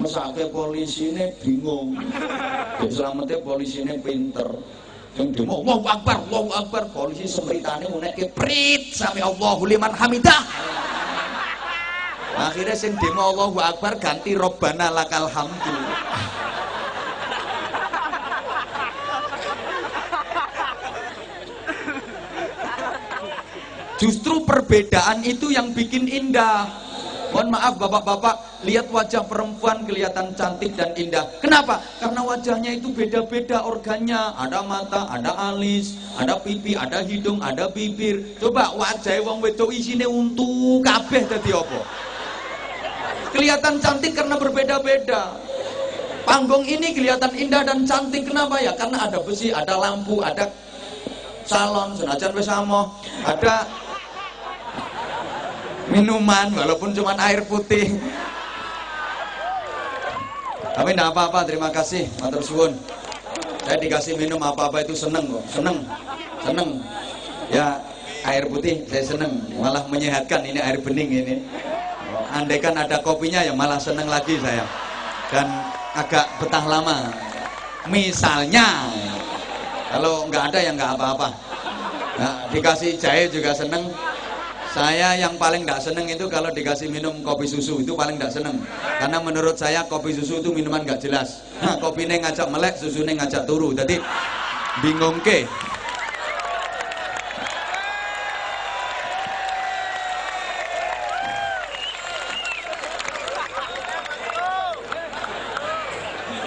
Mesake polisine bingung. Dek selametnya polisine pinter. Yang demo Allahu Akbar, Allahu Akbar, polisi semritane ngunekke prit sami Allahu liman hamidah. Akhirnya sing demo Allahu Akbar ganti Robbana lakal hamdu. Justru perbedaan itu yang bikin indah. Mohon maaf bapak-bapak, lihat wajah perempuan kelihatan cantik dan indah. Kenapa? Karena wajahnya itu beda-beda organnya. Ada mata, ada alis, ada pipi, ada hidung, ada bibir. Coba wajah wong wedok isine untu kabeh dadi apa? Kelihatan cantik karena berbeda-beda. Panggung ini kelihatan indah dan cantik. Kenapa ya? Karena ada besi, ada lampu, ada salon, senajan wis amoh, ada minuman walaupun cuma air putih. Tapi tidak apa-apa, terima kasih, matur suwun. Saya dikasih minum apa-apa itu seneng kok, seneng. Ya air putih saya seneng, malah menyehatkan. Ini air bening ini. Andaikan ada kopinya ya malah seneng lagi saya. Dan agak betah lama. Misalnya Kalau nggak ada ya nggak apa-apa. Nah, dikasih jahe juga seneng. Saya yang paling nggak seneng itu kalau dikasih minum kopi susu, itu paling nggak seneng. Karena menurut saya kopi susu itu minuman nggak jelas. Nah, kopinya ngajak melek, susunya ngajak turu. Jadi bingung ke.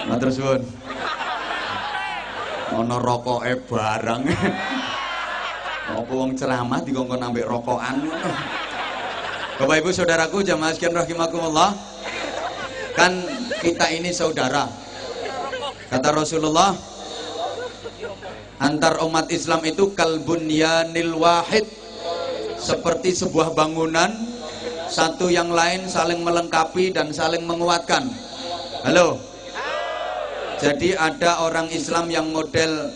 Matur suwun. Ono rokoke barang. Apa wong ceramah dikongkon ambek rokokan. Bapak Ibu saudaraku jamaah sekalian rahimakumullah. Kan kita ini saudara. Kata Rasulullah, antar umat Islam itu kalbunyanil wahid, seperti sebuah bangunan, satu yang lain saling melengkapi dan saling menguatkan. Halo. Jadi ada orang Islam yang model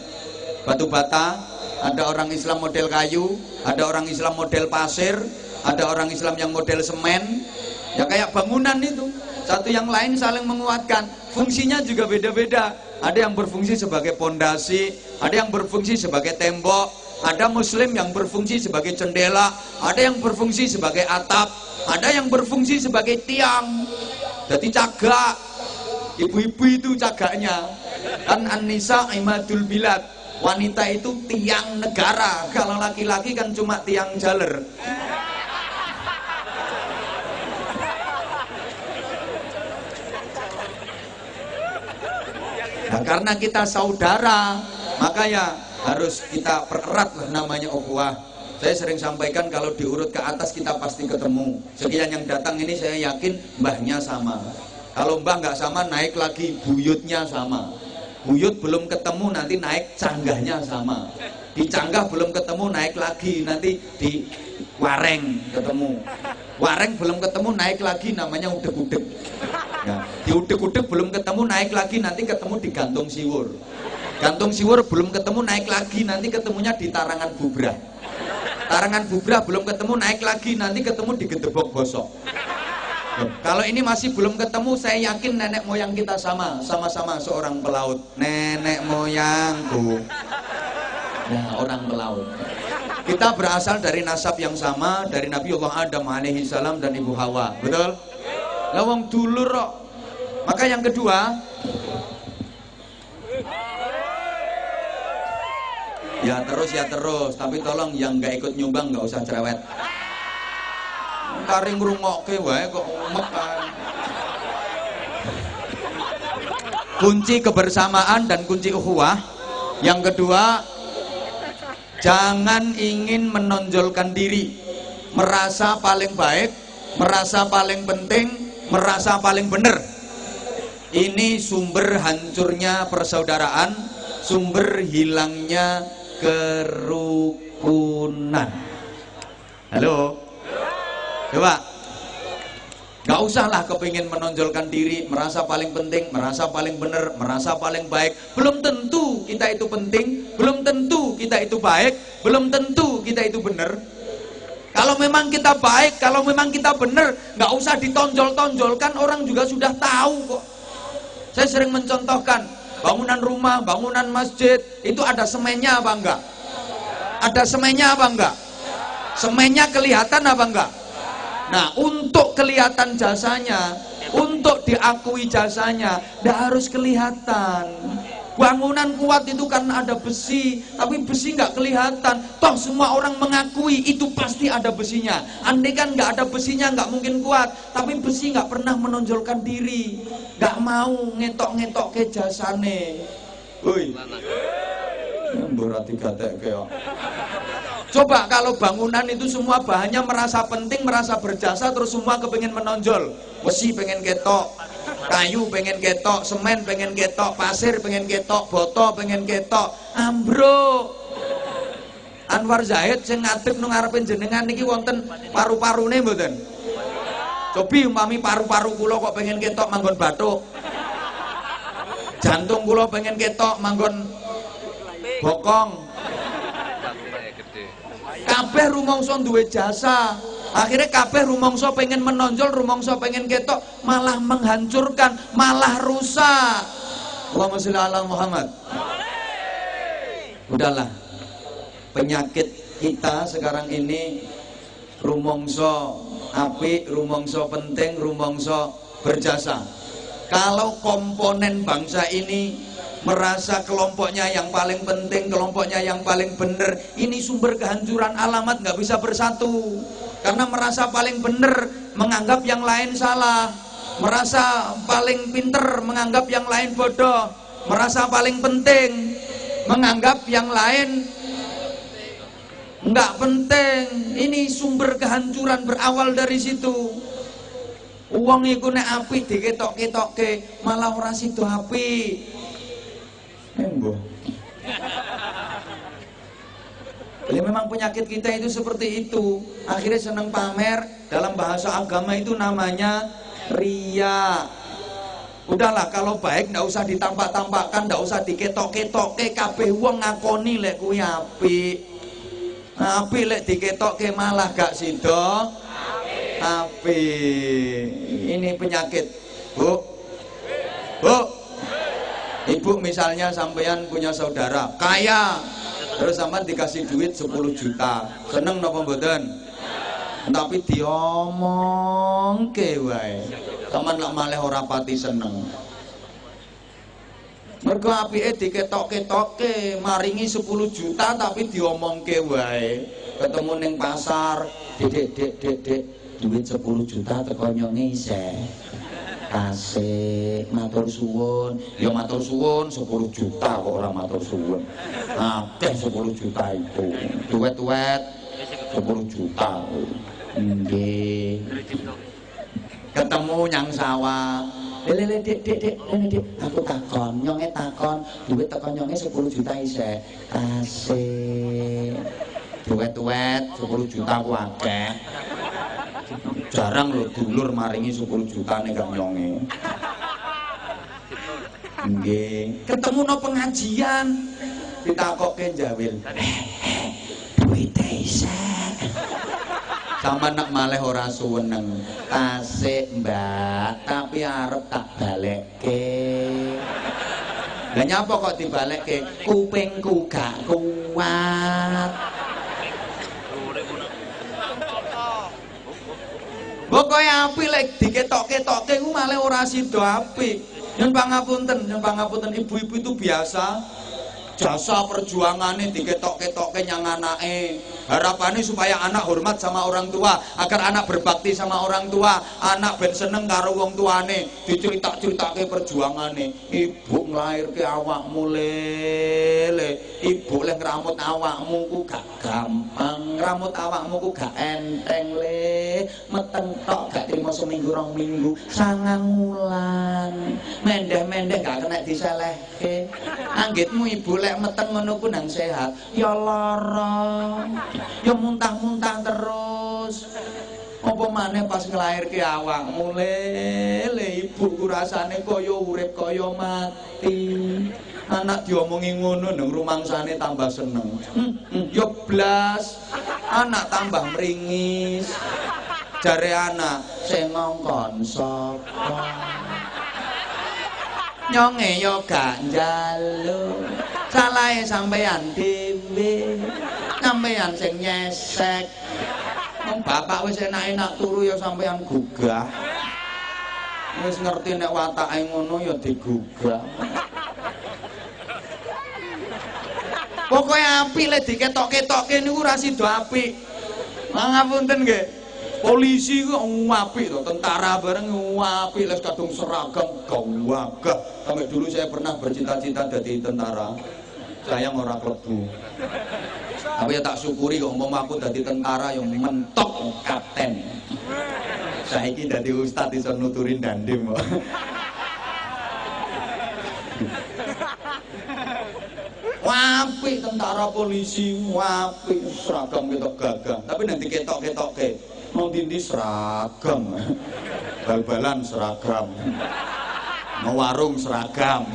batu bata, ada orang Islam model kayu, ada orang Islam model pasir, ada orang Islam yang model semen. Ya kayak bangunan itu, satu yang lain saling menguatkan. Fungsinya juga beda-beda. Ada yang berfungsi sebagai pondasi, ada yang berfungsi sebagai tembok, ada muslim yang berfungsi sebagai jendela, ada yang berfungsi sebagai atap, ada yang berfungsi sebagai tiang. Jadi cagak. Ibu-ibu itu cagaknya. Kan an-nisa imadul bilad. Wanita itu tiang negara. Kalau laki-laki kan cuma tiang jaler. Nah, karena kita saudara, maka ya harus kita pererat lah namanya ukhuwah. Saya sering sampaikan kalau diurut ke atas kita pasti ketemu. Sekian yang datang ini saya yakin mbahnya sama. Kalau mbah nggak sama, naik lagi buyutnya sama. Buyut belum ketemu, nanti naik canggahnya sama. Di canggah belum ketemu, naik lagi, nanti di wareng ketemu. Wareng belum ketemu, naik lagi, namanya udek-udek. Ya, di udek-udek belum ketemu, naik lagi, nanti ketemu di gantung siwur. Gantung siwur belum ketemu, naik lagi, nanti ketemunya di tarangan bubrah. Tarangan bubrah belum ketemu, naik lagi, nanti ketemu di gedebok bosok. Kalau ini masih belum ketemu, saya yakin nenek moyang kita sama-sama seorang pelaut. Nenek moyangku, nah, orang pelaut. Kita berasal dari nasab yang sama, dari Nabiullah Adam alaihi salam dan Ibu Hawa, betul? Lawang dulur kok. Maka yang kedua, ya terus, tapi tolong yang nggak ikut nyumbang nggak usah cerewet. Kari ngrungokke wae kok umek. Kunci kebersamaan dan kunci ukhuwah. Yang kedua, jangan ingin menonjolkan diri, merasa paling baik, merasa paling penting, merasa paling benar. Ini sumber hancurnya persaudaraan, sumber hilangnya kerukunan. Halo. Coba, gak usahlah kepingin menonjolkan diri, merasa paling penting, merasa paling benar, merasa paling baik. Belum tentu kita itu penting, belum tentu kita itu baik, belum tentu kita itu benar. Kalau memang kita baik, kalau memang kita benar, gak usah ditonjol-tonjolkan, orang juga sudah tahu kok. Saya sering mencontohkan, bangunan rumah, bangunan masjid, itu ada semennya apa enggak? Ada semennya apa enggak? Semennya kelihatan apa enggak? Nah, untuk kelihatan jasanya, untuk diakui jasanya, tidak harus kelihatan. Bangunan kuat itu karena ada besi, tapi besi nggak kelihatan. Toh semua orang mengakui itu pasti ada besinya. Andai kan nggak ada besinya nggak mungkin kuat. Tapi besi nggak pernah menonjolkan diri, nggak mau ngetok-ngetok ke jasane. Woi, berarti gatek kaya. Coba kalau bangunan itu semua bahannya merasa penting, merasa berjasa, terus semua kepengin menonjol. Besi pengen ketok, kayu pengen ketok, semen pengen ketok, pasir pengen ketok, boto pengen ketok, ambruk. Anwar Zahid sing ngadeg nang ngarepe jenengan niki wonten paru-parune mboten? Cobi umpami paru-paru kula kok pengen ketok manggon bathuk. Jantung kula pengen ketok manggon bokong. Kabeh rumangsa duwe jasa. Akhirnya kabeh rumangsa pengen menonjol, rumangsa pengen ketok, malah menghancurkan, malah rusak. Allahumma sholli ala Muhammad. Udahlah, penyakit kita sekarang ini rumongso apik, rumongso penting, rumongso berjasa. Kalau komponen bangsa ini merasa kelompoknya yang paling penting, kelompoknya yang paling benar, ini sumber kehancuran alamat, nggak bisa bersatu. Karena merasa paling benar, menganggap yang lain salah. Merasa paling pinter, menganggap yang lain bodoh. Merasa paling penting, menganggap yang lain nggak penting. Ini sumber kehancuran berawal dari situ. Uang iku nek apik diketok-ketokke malah ora sido apik. Embo. Jadi memang penyakit kita itu seperti itu. Akhirnya seneng pamer. Dalam bahasa agama itu namanya riya. Udahlah, kalau baik ndak usah ditampak-tampakkan, ndak usah diketok-ketokke, kabeh wong ngakoni lek kuwi apik. Apik lek diketokke malah gak sida apik. Ini penyakit. Bu. Bu. Ibu misalnya sampean punya saudara kaya, terus sampean dikasih duit 10 juta. Seneng napa mboten? Tapi diomongke wae. Sampean lak malih ora pati seneng. Mergo apike diketok-ketokke, maringi 10 juta tapi diomongke wae. Ketemu ning pasar, Dek, duit 10 juta teko nyonge isih. Kasih, matur suwun. Ya matur suwun 10 juta kok ora matur suwun. Akeh 10 juta itu. Duet-duet 10 juta. Nggih. Ketemu nyang sawah. Lele Dek, aku takon, nyonge takon, duit teko nyonge 10 juta isih. Kasih. Duet-duet 10 juta ku akeh. Jarang lho dulur maringi 10 juta nek gak nyonge. Nggih. Ketemu no pengajian ditakokke jawil. Duite isih. Sama nak malih ora suweneng. Tasik Mbak, tapi arep tak balekke. Lah nyapa kok dibalekke? Kupingku gak kuat. Pokoke apik lek diketok-ketokke ku malah ora sida apik. Yen pangapunten ibu-ibu itu biasa jasa perjuangannya diketok-ketokke nyang anake. Harapannya supaya anak hormat sama orang tua, agar anak berbakti sama orang tua, anak ben seneng karo wong tuane, diceritak-ceritake perjuangane. Ibu nglairke awakmu lele, ibu lek ngramut awakmu ku gak gampang, ngramut awakmu ku gak enteng le, meteng tok gak trimo seminggu rong minggu, 9 wulan, mendeh-mendeh gak kena diselehke. Anggitmu ibu lek meteng ngono ku nang sehat, ya lara. Ya muntah-muntah terus. Apa maneh pas nglairke awakmu lele, ibu ku rasane kaya urip kaya mati. Anak diomongi ngono nang rumangsane tambah seneng. Ya blas, anak tambah meringis. Jare anak, sing ngongkon sapa? Nyonge yo gak njaluk. Salahe sampean dhewe. Sampean sing nyesek. Wong bapak wis enak-enak turu ya sampean gugah. Wis ngerti nek watake ngono ya digugah. Pokoke apik lek diketok-ketokke niku ora sida apik. Mangapunten nggih. Polisi ku apik to, tentara bareng apik, les kadung seragam gawagah. Sampai dulu saya pernah bercita-cita jadi tentara. Sayang ora klebu. Tapi ya tak syukuri kok umpama aku dadi tentara yang mentok kapten. Saiki dadi ustad iso nuturin dandim kok. Apik tentara polisi, apik seragam ketok gagah. Tapi nanti ketok-ketokke mau dindi seragam. Bal-balan seragam. Mau warung seragam.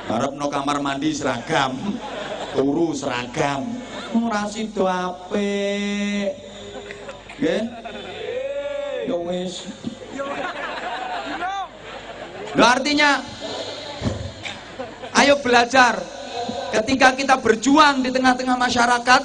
Arep no kamar mandi seragam. Turu seragam. Ora sida apik. Nggih? Ya wis. Lho artinya ayo belajar. ketika kita berjuang di tengah-tengah masyarakat,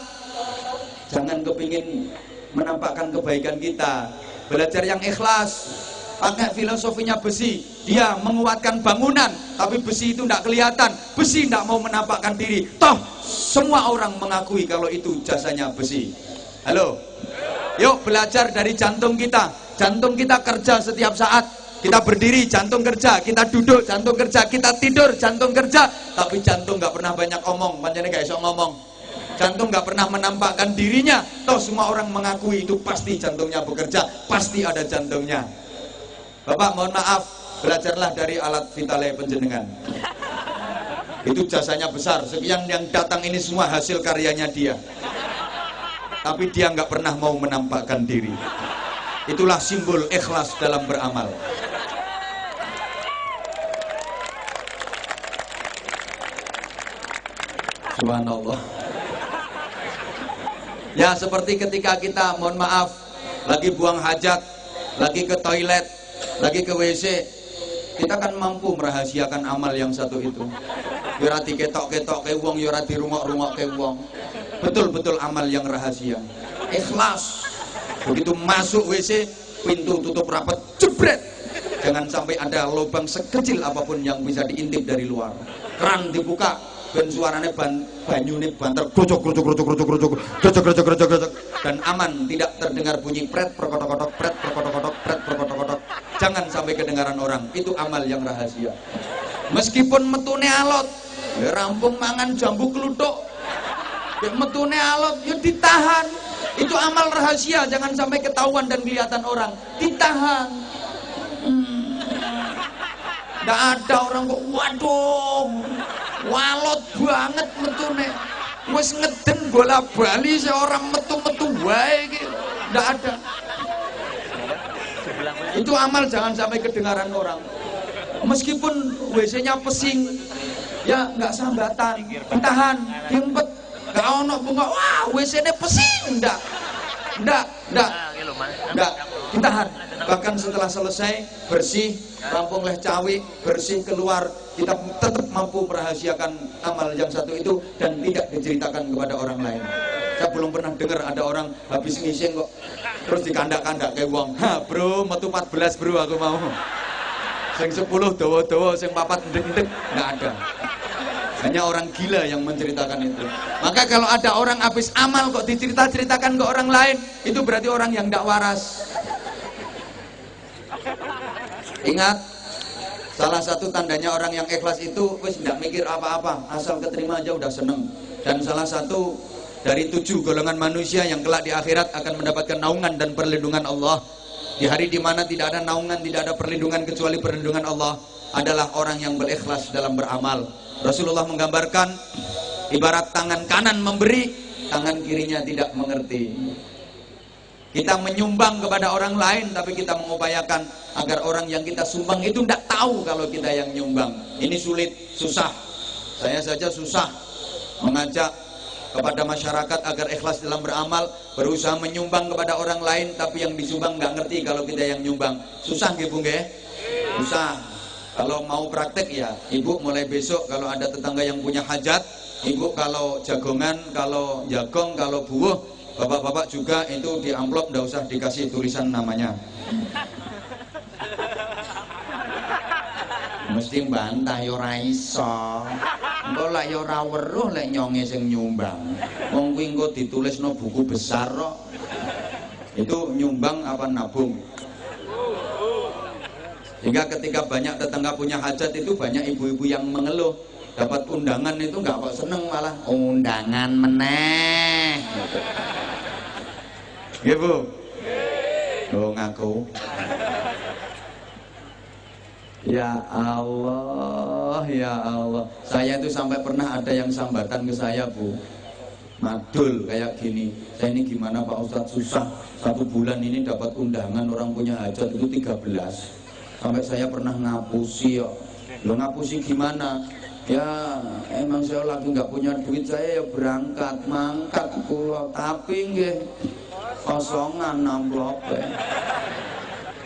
jangan kepingin menampakkan kebaikan kita. Belajar yang ikhlas, pakai filosofinya besi. Dia menguatkan bangunan, tapi besi itu tidak kelihatan. Besi tidak mau menampakkan diri. Toh semua orang mengakui kalau itu jasanya besi. Halo, yuk belajar dari jantung kita. Jantung kita kerja setiap saat. Kita berdiri, jantung kerja. Kita duduk, jantung kerja. Kita tidur, jantung kerja. Tapi jantung nggak pernah banyak omong. Pancene gak iso ngomong. Jantung nggak pernah menampakkan dirinya. Toh semua orang mengakui itu pasti jantungnya bekerja. Pasti ada jantungnya. Bapak mohon maaf, belajarlah dari alat vitale penjenengan. Itu jasanya besar. Sekian yang datang ini semua hasil karyanya dia. Tapi dia nggak pernah mau menampakkan diri. Itulah simbol ikhlas dalam beramal. Subhanallah. Ya seperti ketika kita mohon maaf lagi buang hajat, lagi ke toilet, lagi ke WC, kita kan mampu merahasiakan amal yang satu itu. Yora diketok-ketok ke wong, yora dirungok-rungok ke wong. Betul-betul amal yang rahasia. Ikhlas. Begitu masuk WC, pintu tutup rapat, jebret. Jangan sampai ada lubang sekecil apapun yang bisa diintip dari luar. Keran dibuka, dan suaranya banyune banter grojok dan aman, tidak terdengar bunyi pret perkotok-kotok, pret perkotok-kotok, pret perkotok-kotok. Jangan sampai kedengaran orang. Itu amal yang rahasia. Meskipun metune alot, ya rampung mangan jambu kluthuk, ya metune alot, ya ditahan. Itu amal rahasia, jangan sampai ketahuan dan kelihatan orang. Ditahan. Nggak ada orang kok, waduh, walot banget metune. Wes ngeden bola bali seorang metu-metu wae iki. Nggak ada. Itu amal jangan sampai kedengaran orang. Meskipun WC-nya pesing, ya nggak sambatan, ditahan, diempet. Nggak ono bunga, wah WC-nya pesing, nggak, ditahan. Bahkan setelah selesai bersih, rampung leh cawi, bersih keluar, kita tetap mampu merahasiakan amal yang satu itu dan tidak diceritakan kepada orang lain. Saya belum pernah dengar ada orang habis ngising kok terus dikandak-kandak kayak uang. Ha bro, metu 14 bro aku mau. Sing 10 dawa-dawa, sing 4 ndek-ndek, nggak ada. Hanya orang gila yang menceritakan itu. Maka kalau ada orang habis amal kok diceritakan ke orang lain, itu berarti orang yang tidak waras. Ingat, salah satu tandanya orang yang ikhlas itu wis tidak mikir apa-apa, asal keterima aja udah seneng. Dan salah satu dari 7 golongan manusia yang kelak di akhirat akan mendapatkan naungan dan perlindungan Allah. Di hari di mana tidak ada naungan, tidak ada perlindungan kecuali perlindungan Allah, adalah orang yang berikhlas dalam beramal. Rasulullah menggambarkan ibarat tangan kanan memberi, tangan kirinya tidak mengerti. Kita menyumbang kepada orang lain, tapi kita mengupayakan agar orang yang kita sumbang itu tidak tahu kalau kita yang nyumbang. Ini sulit, susah. Saya saja susah mengajak kepada masyarakat agar ikhlas dalam beramal, berusaha menyumbang kepada orang lain, tapi yang disumbang nggak ngerti kalau kita yang nyumbang. Susah nggih Bu nggih? Susah. Kalau mau praktek ya, Ibu mulai besok kalau ada tetangga yang punya hajat, Ibu kalau jagongan, kalau jagong, kalau buah, bapak-bapak juga itu di amplop nggak usah dikasih tulisan namanya. Mesti mbantah yo ora iso. Engko lek yo ora weruh lek nyonge sing nyumbang. Wong kuwi engko ditulisno buku besar kok. Itu nyumbang apa nabung. Hingga ketika banyak tetangga punya hajat itu banyak ibu-ibu yang mengeluh. Dapat undangan itu nggak kok seneng, malah undangan meneh. Nggih Bu? Oh ngaku. Ya Allah, ya Allah. Saya itu sampai pernah ada yang sambatan ke saya Bu, madul kayak gini. Saya ini gimana Pak Ustadz, susah. 1 bulan ini dapat undangan orang punya hajat itu 13. Sampai saya pernah ngapusi kok. Lo ngapusi gimana? Ya emang saya lagi nggak punya duit, saya ya berangkat mangkat pulau, tapi nggih kosongan amplope.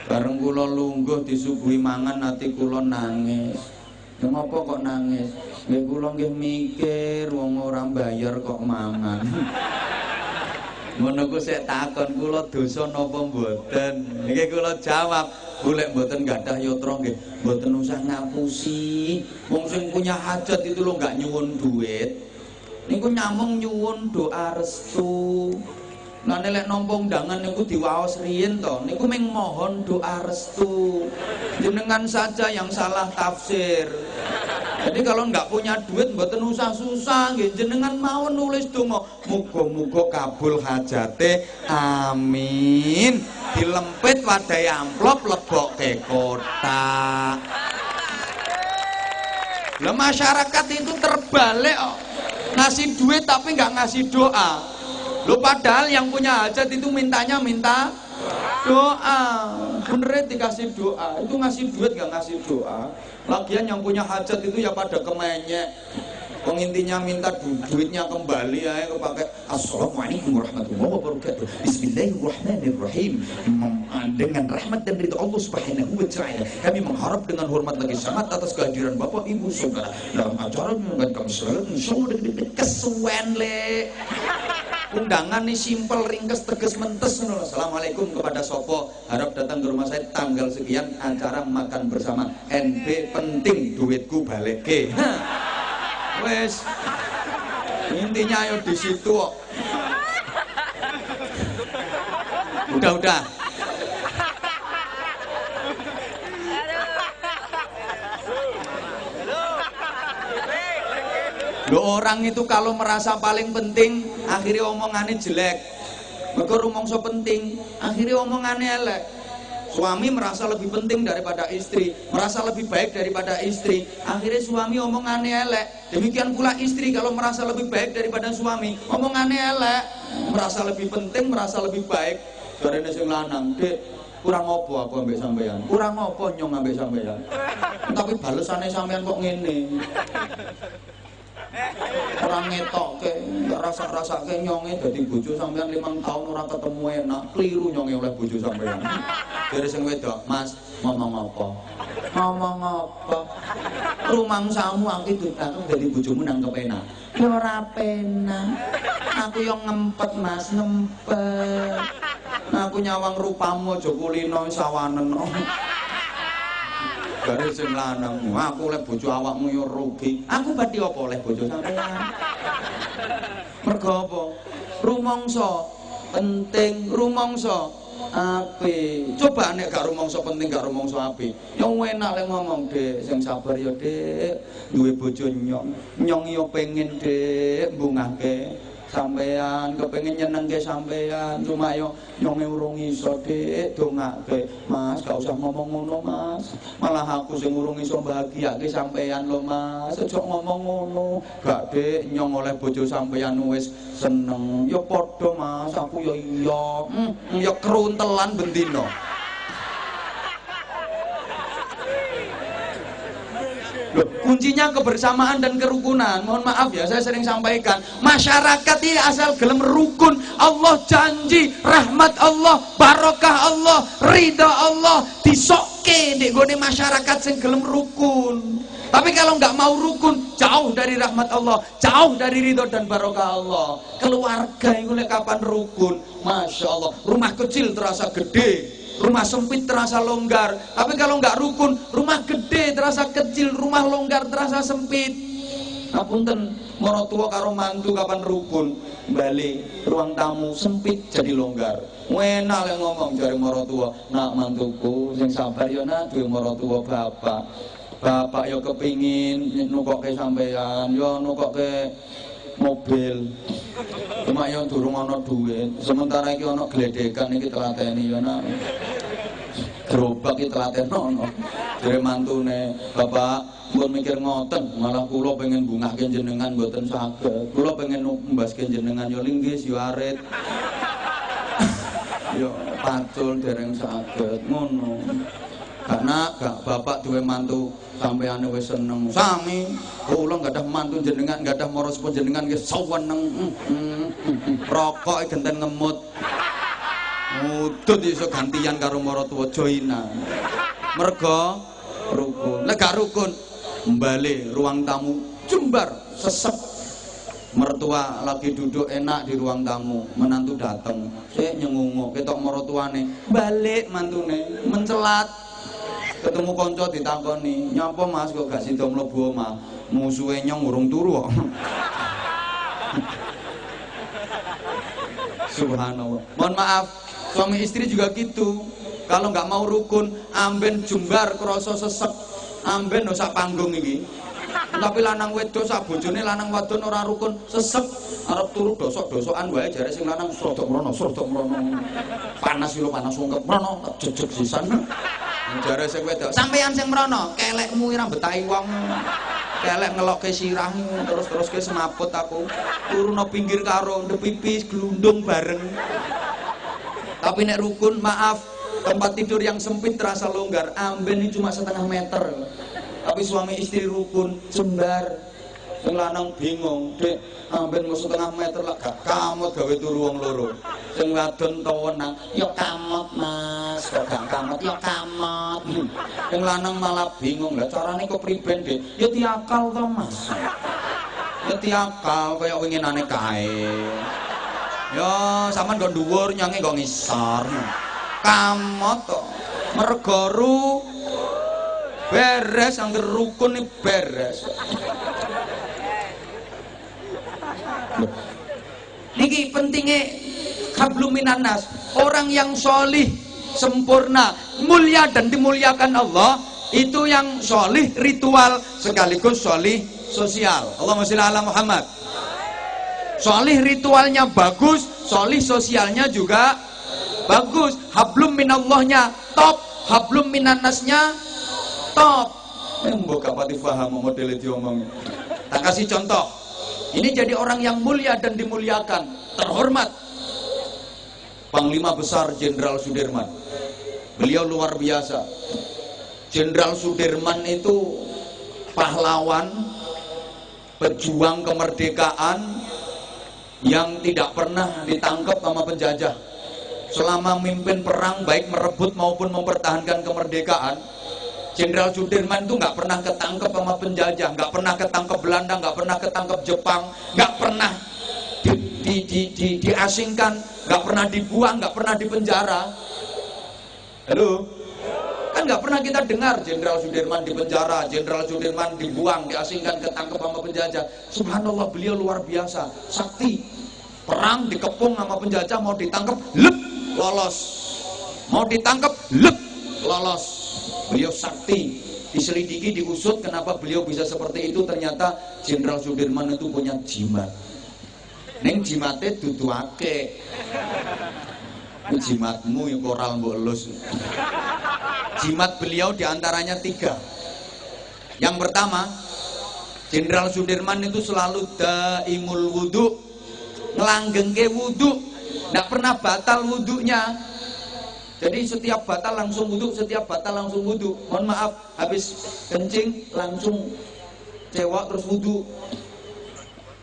Bareng kula lungguh disuguhi mangan, hati kula nangis. Ngopo kok nangis? Nggih kula nggih mikir wong ora bayar kok mangan. Ngono ku sik takon kula dosa napa mboten. Niki kula jawab, golek mboten gadah yatra nggih, mboten usah ngapusi. Wong sing punya hajat itu lho enggak nyuwun duit. Niku nyamung nyuwun doa restu. Lah nek nampa undangan niku diwaos riyin to, niku ming mohon doa restu. Jenengan saja yang salah tafsir. Jadi kalau nggak punya duit mboten usah susah nggih, jenengan mau nulis donga, muga-muga kabul hajate. Amin. Dilempit wadai amplop lebokke kotak. Lah masyarakat itu terbalik kok. Ngasih duit tapi nggak ngasih doa. Lo padahal yang punya hajat itu mintanya minta doa. Bener dikasih doa. Itu ngasih duit nggak ngasih doa. Lagian yang punya hajat itu ya pada kemenyek. Pengintinya minta duitnya kembali ya kepakai Assalamualaikum warahmatullahi wabarakatuh. Bismillahirrahmanirrahim. Dengan rahmat dan ridha Allah Subhanahu wa taala, kami mengharap dengan hormat lagi sangat atas kehadiran Bapak Ibu Saudara dalam acara dengan kami selalu insyaallah dengan kesuwen le. Undangan nih simpel, ringkes, tegas, mentes. Assalamualaikum kepada Sopo, harap datang ke rumah saya tanggal sekian, acara makan bersama. NB penting duitku balik ke. Wes, intinya ayo di situ kok. Udah. Lo orang itu kalau merasa paling penting, akhirnya omongannya jelek. Mereka rumongso penting, akhirnya omongannya elek. Suami merasa lebih penting daripada istri, merasa lebih baik daripada istri, akhirnya suami omongannya elek. Demikian pula istri kalau merasa lebih baik daripada suami, omongannya elek. Merasa lebih penting, merasa lebih baik. Jarene sing lanang, Dek, kurang opo aku ambek sampean? Kurang opo nyong ambek sampean? Tapi balesane sampean kok ngene. Orang ngetokke, gak rasa-rasake nyonge dadi bojo sampean 5 tahun ora ketemu enak, kliru nyonge oleh bojo sampean. Dari sing wedok, Mas, ngomong apa? Ngomong apa? Rumangsamu aku ditangkep dadi bojomu nang kepenak. Ya ora penak. Aku yang ngempet, Mas, ngempet. Aku nyawang rupamu aja kulino sawanen. Dari sing lanang, aku oleh bojo awakmu yo rugi. Aku badhe apa oleh bojo sampean? Mergo apa? Rumangsa penting, rumangsa apik. Coba nek gak rumangsa penting, gak rumangsa apik. Yo enak lek ngomong, Dek, sing sabar yo, Dek. Duwe bojo nyong. Nyong yo pengen, Dek, mbungahke sampean, kepengin nyenengke sampean, cuma yo nyonge urung iso, Dik, dongake. Mas, gak usah ngomong ngono, Mas. Malah aku sing urung iso bahagiake sampean lho, Mas. Aja ngomong ngono. Gak, Dik, nyong oleh bojo sampean wis seneng. Yo padha, Mas, aku yo iya. Yo keruntelan bendina. Loh, kuncinya kebersamaan dan kerukunan. Mohon maaf ya, saya sering sampaikan, masyarakat ini asal gelem rukun, Allah janji rahmat Allah, barokah Allah, ridha Allah disokke nek gone masyarakat sing gelem rukun. Tapi kalau nggak mau rukun, jauh dari rahmat Allah, jauh dari ridho dan barokah Allah. Keluarga itu kapan rukun? Masya Allah, rumah kecil terasa gede, rumah sempit terasa longgar. Tapi kalau nggak rukun, rumah gede terasa kecil, rumah longgar terasa sempit. Ngapunten, marotua karo mantu kapan rukun? Balik ruang tamu sempit jadi longgar. Enak yang ngomong jare marotua, nak mantuku sing sabar yo nak duwe marotua bapak. Bapak yo kepingin nukokke sampean, yo nukokke mobil. Cuma yang durung ana duit, sementara iki ana gledekan iki telateni yo nak. Gerobak iki telatenono. Jare mantune, "Bapak, mbon mikir ngoten, malah kula pengen bungahke jenengan mboten saged. Kula pengen mbaske jenengan yo linggis yo arit." Yo pacul dereng saged ngono. Karena gak bapak duwe mantu sampeyan wis seneng. Sami kula gadah mantu jenengan, gadah marosipun jenengan nggih saweneng. Rokok genten ngemut. Mudut iso gantian karo maratuwa joinan. Mergo rukun. Nek gak rukun, Balik ruang tamu jembar sesep. Mertua lagi duduk enak di ruang tamu, menantu dateng, saya nyengungu, ketok mertuane, balik mantune, mencelat. Ketemu konco ditakoni, nyapa mas kok gak sida mlebu omah? Musuhe nyong urung turu kok. Subhanallah. Mohon maaf, suami istri juga gitu. Kalau nggak mau rukun, amben jembar kroso sesep, amben sak panggung iki. Tapi lanang wedok sak bojone lanang wadon ora rukun, sesep arep turu dosok-dosokan wae jare sing lanang srodok mrono. Panas lho panas ungkep mrono, jejeg sisan. Jare sing wedok, sampeyan sing mrono, kelekmu ora betahi wong. Kelek ngelokke sirah terus ke semaput aku. Turun nang pinggir karo ndek pipis glundung bareng. Tapi nek rukun, maaf, tempat tidur yang sempit terasa longgar, amben ini cuma setengah meter. Tapi suami istri rukun, jembar. Yang lanang bingung, dek, amben mau setengah meter lah, gak kamot gawe turu wong loro. Yang wadon tawenang, ya kamot mas, kok gak kamot, ya kamot. Yang lanang malah bingung, lah caranya kok priben dek, ya tiakal toh mas. Ya tiakal, kayak winginane kae. Ya sampean nggo dhuwur nyange nggo ngisor. Kamot to. Mergo beres angger rukun iki beres. Niki pentingnya hablum minan nas. Orang yang solih, sempurna, mulia dan dimuliakan Allah, itu yang solih ritual sekaligus solih sosial. Allahumma sholli ala Muhammad. Solih ritualnya bagus, solih sosialnya juga bagus. Hablum minallahnya top, hablum minannasnya top. Mbok gak pati paham model diomong. Tak kasih contoh. Ini jadi orang yang mulia dan dimuliakan, terhormat. Panglima Besar Jenderal Sudirman. Beliau luar biasa. Jenderal Sudirman itu pahlawan, pejuang kemerdekaan yang tidak pernah ditangkap sama penjajah. Selama memimpin perang baik merebut maupun mempertahankan kemerdekaan, Jenderal Sudirman itu nggak pernah ketangkep sama penjajah, nggak pernah ketangkep Belanda, nggak pernah ketangkep Jepang, nggak pernah diasingkan, nggak pernah dibuang, nggak pernah dipenjara. Halo? Kan nggak pernah kita dengar Jenderal Sudirman dipenjara, Jenderal Sudirman dibuang, diasingkan, ketangkep sama penjajah. Subhanallah, beliau luar biasa, sakti. Perang dikepung sama penjajah, mau ditangkap, lep, lolos. Mau ditangkap, lep, lolos. Beliau sakti. Diselidiki, diusut kenapa beliau bisa seperti itu. Ternyata Jenderal Sudirman itu punya jimat. Neng jimatnya dudu akeh. Jimatmu yang koral mbok elus. Jimat beliau diantaranya 3. Yang pertama, Jenderal Sudirman itu selalu daimul wudu, ngelanggengke wudu, nggak pernah batal wudunya. Jadi setiap batal langsung wudu, setiap batal langsung wudu. Mohon maaf, habis kencing langsung cewek terus wudu.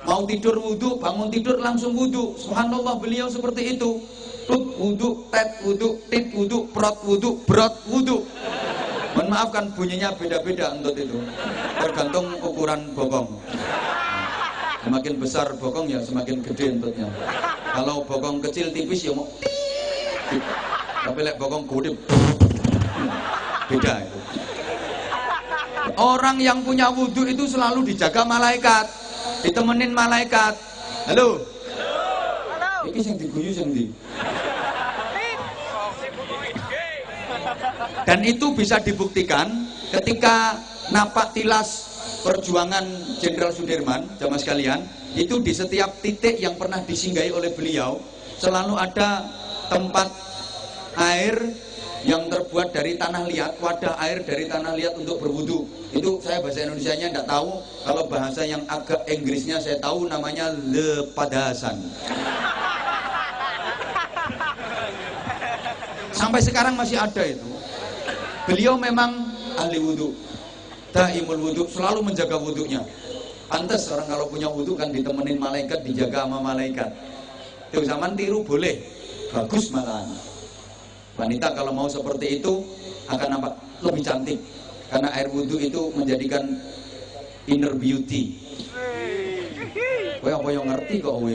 Mau tidur wudu, bangun tidur langsung wudu. Subhanallah, beliau seperti itu. Tut wudu, tet wudu, tit wudu, prot wudu, brot wudu. Mohon maaf kan bunyinya beda-beda untuk itu. Tergantung ukuran bokong. Semakin besar bokong ya semakin gede entutnya. Kalau bokong kecil tipis ya mau tit. Tapi lek bokong gede beda itu. Orang yang punya wudu itu selalu dijaga malaikat, ditemenin malaikat. Halo. Iki sing diguyu sing ndi? Dan itu bisa dibuktikan ketika napak tilas perjuangan Jenderal Sudirman, jamaah sekalian, itu di setiap titik yang pernah disinggahi oleh beliau selalu ada tempat air yang terbuat dari tanah liat, wadah air dari tanah liat untuk berwudu. Itu saya bahasa Indonesianya enggak tahu, kalau bahasa yang agak Inggrisnya saya tahu namanya lepadasan. Sampai sekarang masih ada itu. Beliau memang ahli wudu, daimul wudu, selalu menjaga wudunya. Pantes orang kalau punya wudu kan ditemenin malaikat, dijaga sama malaikat. Itu zaman tiru boleh, bagus malahan. Wanita kalau mau seperti itu akan nampak lebih cantik, karena air wudu itu menjadikan inner beauty. Kowe apa yang ngerti kok kowe.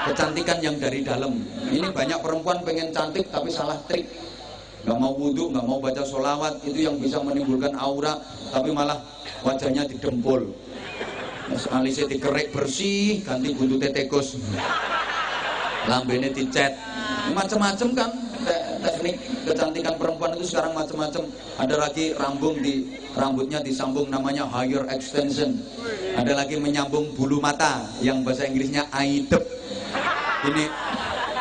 Kecantikan yang dari dalam. Ini banyak perempuan pengen cantik tapi salah trik. Nggak mau wudhu, nggak mau baca sholawat, itu yang bisa menimbulkan aura, tapi malah wajahnya didempul. Alisnya dikerik bersih, ganti buntutnya tekus, lambene dicet, macam-macam kan. Teknik kecantikan perempuan itu sekarang macam-macam. Ada lagi rambutnya disambung, namanya hair extension. Ada lagi menyambung bulu mata, yang bahasa Inggrisnya aidep. Ini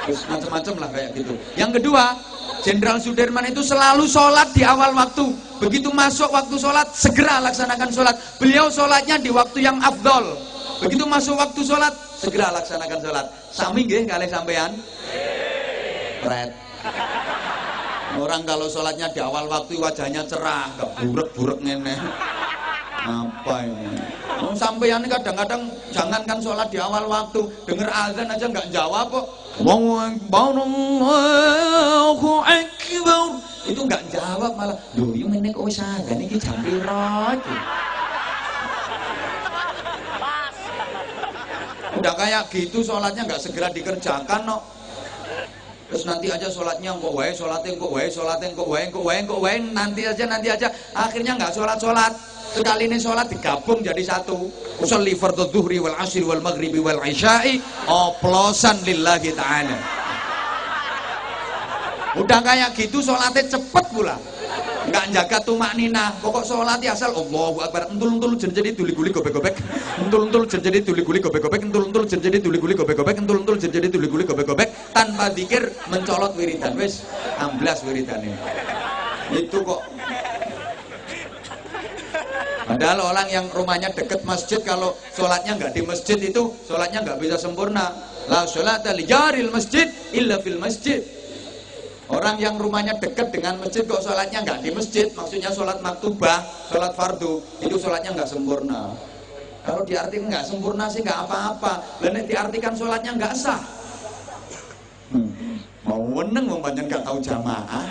macam-macam lah kayak gitu. Yang kedua, Jenderal Sudirman itu selalu sholat di awal waktu. Begitu masuk waktu sholat, segera laksanakan sholat. Beliau sholatnya di waktu yang afdol. Begitu masuk waktu sholat, segera laksanakan sholat. Sami nggih kalih sampean? Red. Orang kalau sholatnya di awal waktu wajahnya cerah, gak burek-burek ngene. Apa ini? Sampean kadang-kadang jangankan sholat di awal waktu, denger azan aja nggak jawab kok. Allahu Akbar. Itu nggak jawab malah. Loh, yo meneh kok wis azan iki jam piro iki? Udah kayak gitu sholatnya nggak segera dikerjakan no. Terus nanti aja sholatnya kok wae, nanti aja, akhirnya nggak sholat. Sekali ini sholat digabung jadi satu. Usolli fardhu dzuhri wal asri wal maghribi wal isya'i oplosan lillahi ta'ala. Udah kayak gitu sholatnya cepet pula. Nggak jaga tumak nina. Pokok sholatnya asal Allahu Akbar. Entul jadi tuli-guli gobek-gobek. Entul jadi tuli-guli gobek-gobek. Entul jadi tuli-guli gobek-gobek. Entul jadi tuli-guli gobek-gobek. Tanpa zikir mencolot wiridan. Wis 16 wiridannya. Itu kok. Padahal orang yang rumahnya deket masjid, kalau sholatnya nggak di masjid itu sholatnya nggak bisa sempurna. La sholata li jaril masjid illa fil masjid. Orang yang rumahnya dekat dengan masjid kok sholatnya nggak di masjid, maksudnya sholat maktubah, sholat fardu, itu sholatnya nggak sempurna. Kalau diartikan nggak sempurna sih nggak apa-apa. Dan diartikan sholatnya nggak sah. Mau meneng membanyak nggak tahu jamaah.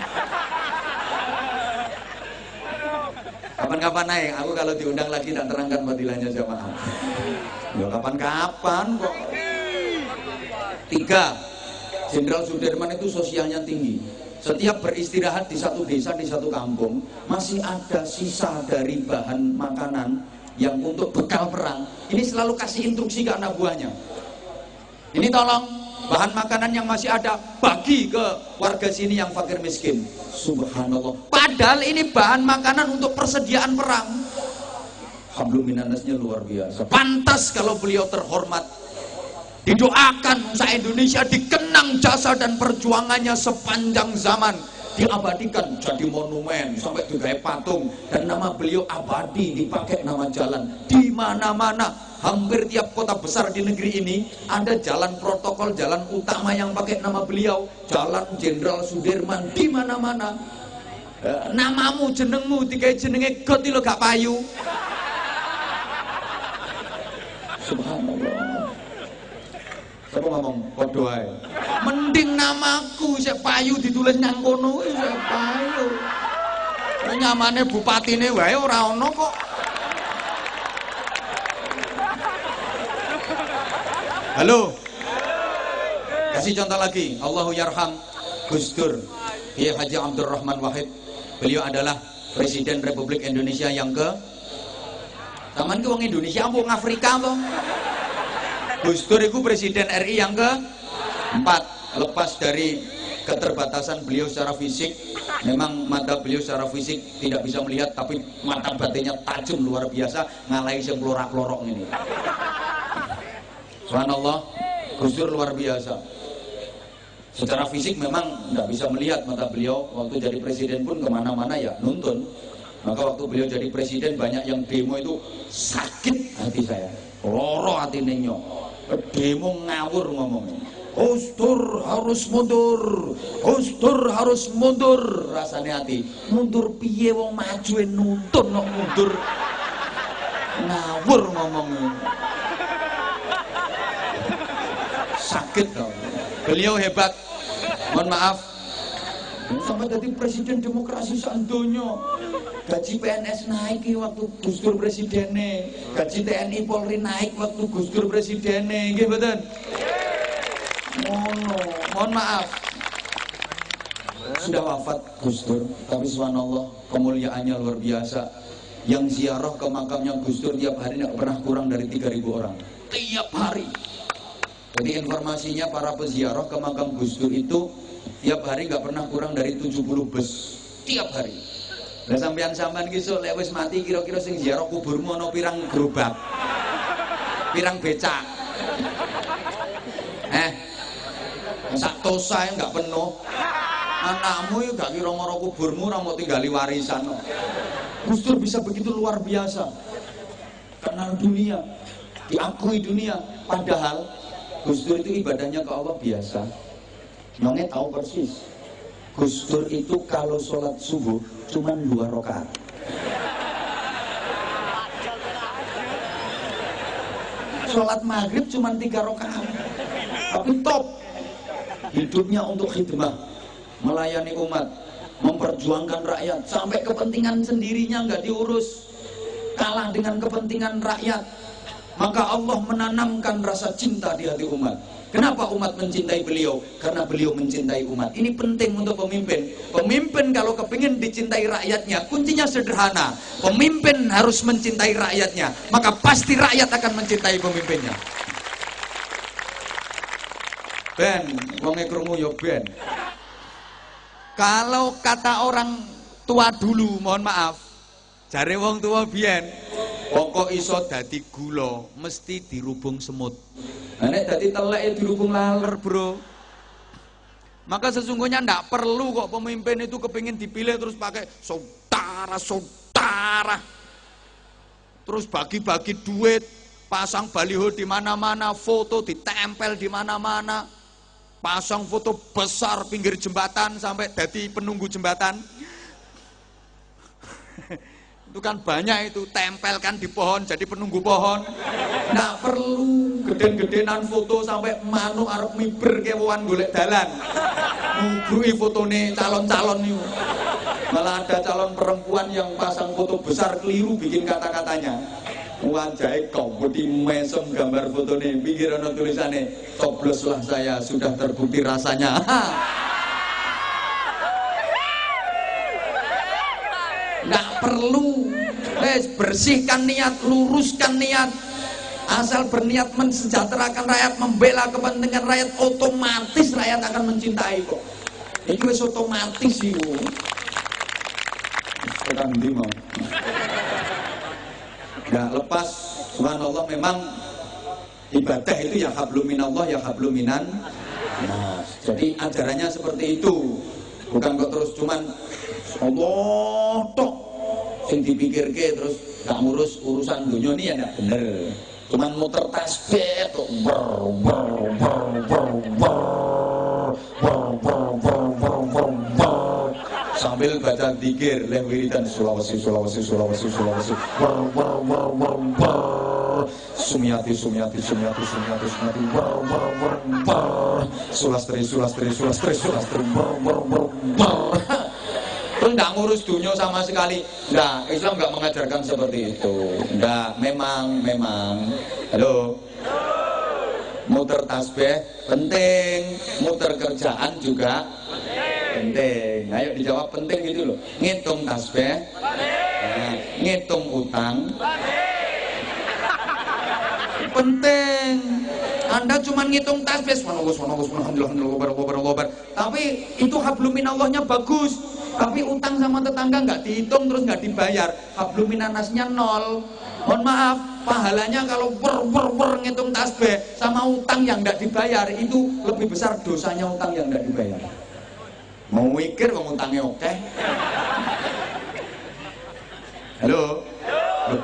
Kapan-kapan naik, aku kalau diundang lagi tak terangkan fadilahnya jamaah. Ya kapan-kapan kok. 3. Jenderal Sudirman itu sosialnya tinggi. Setiap beristirahat di satu desa, di satu kampung, masih ada sisa dari bahan makanan yang untuk bekal perang. Ini selalu kasih instruksi ke anak buahnya. Ini tolong bahan makanan yang masih ada bagi ke warga sini yang fakir miskin. Subhanallah. Padahal ini bahan makanan untuk persediaan perang. Hablum minannasnya luar biasa. Pantas kalau beliau terhormat, didoakan se-Indonesia dikenang jasa dan perjuangannya sepanjang zaman, diabadikan jadi monumen sampai digawe patung, dan nama beliau abadi, dipakai nama jalan di mana-mana. Hampir tiap kota besar di negeri ini ada jalan protokol, jalan utama yang pakai nama beliau, Jalan Jenderal Sudirman di mana-mana. Namamu, jenengmu, tiga jenenge got lo gak payu. Subhanallah. Siapa ngomong padha ae. Mending namaku sik payu ditulis nang kono wis payu. Nyamane bupatine wae ora ono kok. Halo. Kasih contoh lagi. Allahu yarham Gus Dur, Kiai Haji Abdurrahman Wahid. Beliau adalah Presiden Republik Indonesia yang ke Taman ke wong Indonesia wong Afrika toh. Gus Dur itu Presiden RI yang ke-4. Lepas dari keterbatasan beliau secara fisik, memang mata beliau secara fisik tidak bisa melihat, tapi mata batinnya tajam luar biasa, ngalahi sing klorak-klorok ini. Subhanallah, Gus Dur luar biasa. Secara fisik memang tidak bisa melihat mata beliau. Waktu jadi presiden pun kemana-mana ya nuntun. Maka waktu beliau jadi presiden banyak yang demo itu sakit hati saya. Loro hati nenyo. Demo ngawur ngomongnya. Gus Dur harus mundur. Gus Dur harus mundur. Rasanya hati. Mundur piye wong maju nuntun kok mundur. Ngawur ngomongnya. Sakit dong. Beliau hebat. Mohon maaf, Sampai jadi presiden demokrasi seandonyo. Gaji PNS naik waktu Gus Dur presidennya, gaji TNI Polri naik waktu Gus Dur presidennya, nggih mboten? Mohon maaf. Sudah wafat Gus Dur, tapi subhanallah kemuliaannya luar biasa. Yang ziarah ke makamnya Gus Dur tiap hari tidak pernah kurang dari 3.000 orang. Tiap hari. Jadi informasinya para peziarah ke makam Gus Dur itu tiap hari nggak pernah kurang dari 70 bus. Tiap hari. Lah sampean-sampean ki sok lek wis mati kira-kira sing ziarah kuburmu ana pirang gerobak. Pirang becak. Sak tosa nggak penuh. Anakmu ya gak kira mara kuburmu ora mau tinggali warisan. Gus Dur bisa begitu luar biasa. Kenal dunia, diakui dunia. Padahal Gus Dur itu ibadahnya ke Allah biasa. Nyongnya tahu persis. Gus Dur itu kalau sholat subuh cuma 2 rakaat. Sholat maghrib cuma 3 rakaat. Tapi top. Hidupnya untuk khidmah, melayani umat, memperjuangkan rakyat, sampai kepentingan sendirinya nggak diurus, kalah dengan kepentingan rakyat. Maka Allah menanamkan rasa cinta di hati umat. Kenapa umat mencintai beliau? Karena beliau mencintai umat. Ini penting untuk pemimpin. Pemimpin kalau kepingin dicintai rakyatnya, kuncinya sederhana. Pemimpin harus mencintai rakyatnya, maka pasti rakyat akan mencintai pemimpinnya. Ben, wong krungu yo ben. Kalau kata orang tua dulu, mohon maaf, jare wong tua biyen, pokok iso dadi gula mesti dirubung semut. Nek dadi telek ya dirubung laler, Bro. Maka sesungguhnya ndak perlu kok pemimpin itu kepingin dipilih terus pakai saudara-saudara. Terus bagi-bagi duit, pasang baliho di mana-mana, foto ditempel di mana-mana. Pasang foto besar pinggir jembatan sampai jadi penunggu jembatan. Itu kan banyak itu, tempelkan di pohon jadi penunggu pohon. Nggak perlu geden-gedenan foto sampai manuk arep miber kewan golek dalan. Ngubrui fotone calon-calon itu. Malah ada calon perempuan yang pasang foto besar keliru bikin kata-katanya. Wajahnya kompeti mesem gambar fotonya, pikir ada tulisannya, cobloslah saya sudah terbukti rasanya. Nggak perlu, bersihkan niat, luruskan niat. Asal berniat mensejahterakan rakyat, membela kepentingan rakyat, otomatis rakyat akan mencintai kok. Ini wis otomatis sih. Sekarang di mau. Nggak lepas, subhanallah, memang ibadah itu ya hablum minallah ya hablum minan. Nah, jadi ajarannya seperti itu. Bukan kok terus cuman Allah tok sing dipikirke terus gak ngurus urusan dunia ini ya nggak bener. Cuman muter tasbih tok sambil baca zikir, leh wiridan Sulawesi Sumiati Sulastri terus nggak ngurus dunia sama sekali. Nah, Islam nggak mengajarkan seperti itu. Nggak, memang halo, muter tasbih penting, muter kerjaan juga penting. Ayo dijawab penting gitu loh. Ngitung tasbih, ngitung utang, penting. Anda cuma ngitung tasbih, alhamdulillah, tapi itu hablum minallahnya bagus. Tapi utang sama tetangga nggak dihitung terus nggak dibayar, hablum minannasnya 0. Mohon maaf, pahalanya kalau ngitung tasbih sama utang yang nggak dibayar itu lebih besar dosanya utang yang nggak dibayar. Mau mikir wong utangnya oke? Halo?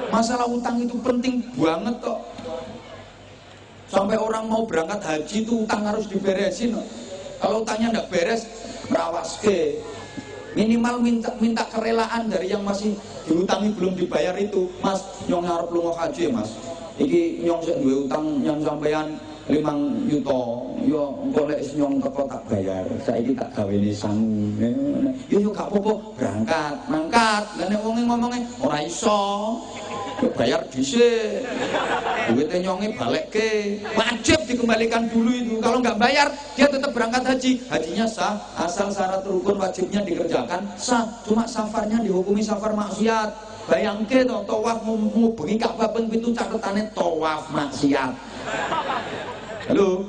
Masalah utang itu penting banget kok. Sampai orang mau berangkat haji itu utang harus diberesin. Kalau utangnya nggak beres, rawaske. Minimal minta kerelaan dari yang masih diutangi belum dibayar itu. Mas, nyong ngarep lunga haji ya mas. Iki nyong sik duwe utang yang sampean 5 juta, yo engko lek nyong teko tak bayar, saiki tak gawene sangu. Yo gak apa-apa, berangkat, mangkat. Lah nek wong ngomongnya ora iso. Bayar dhisik. Duitnya nyonge balekke. Wajib dikembalikan dulu itu. Kalau nggak bayar, dia tetap berangkat haji. Hajinya sah, asal syarat rukun wajibnya dikerjakan sah. Cuma safarnya dihukumi safar maksiat. Bayangke to tawaf ngubengi Ka'bah ping 7 catetane tawaf maksiat. Halo.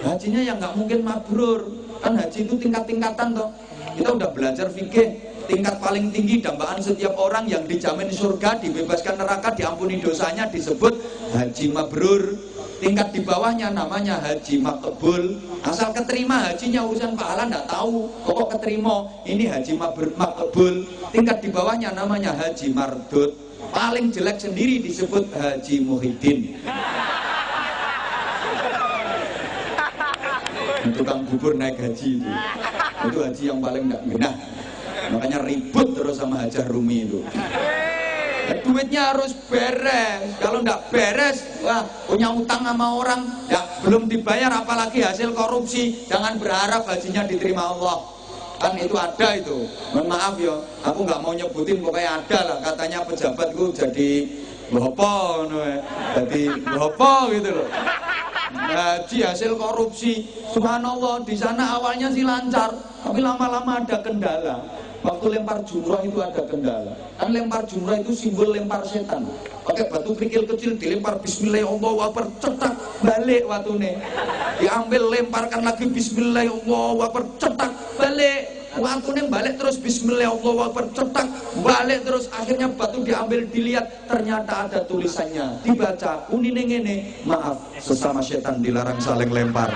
Hajinya yang nggak mungkin mabrur. Kan haji itu tingkat-tingkatan toh. Kita udah belajar fikih. Tingkat paling tinggi dambaan setiap orang yang dijamin surga, dibebaskan neraka, diampuni dosanya disebut haji mabrur. Tingkat di bawahnya namanya haji makbul. Asal keterima hajinya urusan pahala nggak tahu. Pokok keterima ini haji makbul. Tingkat di bawahnya namanya haji mardud. Paling jelek sendiri disebut haji muhyiddin. Tukang bubur naik haji itu haji yang paling nggak genah. Makanya ribut terus sama Hajah Rumi itu. Duitnya harus beres. Kalau nggak beres, wah punya utang sama orang, ya belum dibayar apalagi hasil korupsi. Jangan berharap hajinya diterima Allah. Kan itu ada itu. Mohon maaf ya, aku nggak mau nyebutin, pokoknya ada lah. Katanya pejabatku jadi lopo, jadi lopo gitu loh. Haji hasil korupsi. Subhanallah, di sana awalnya sih lancar, tapi lama-lama ada kendala. Waktu lempar jumrah itu ada kendala. Kan lempar jumrah itu simbol lempar setan. Pakai batu kerikil kecil dilempar bismillahirrahmanirrahim, cetak balik watune. Diambil lemparkan lagi bismillahirrahmanirrahim, cetak balik. Watune balik terus bismillahirrahmanirrahim, cetak balik terus. Akhirnya batu diambil dilihat, ternyata ada tulisannya. Dibaca unine ngene, maaf sesama setan dilarang saling lempar.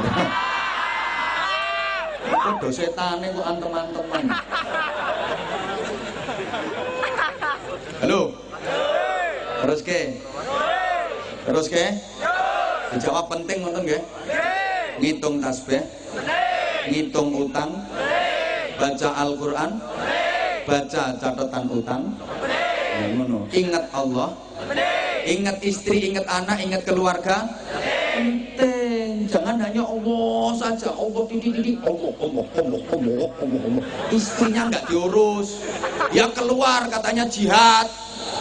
Kok setane kok teman-teman. Halo. Terus ke? Dijawab penting ngoten nggih? Ngitung tasbih. Ngitung utang. Baca Al-Qur'an. Baca catatan utang. Ngono. Ingat Allah. Ingat istri, ingat anak, ingat keluarga. Penting. Jangan hanya Allah saja. Allah titik. Allah. Istrinya nggak diurus. Ya keluar katanya jihad.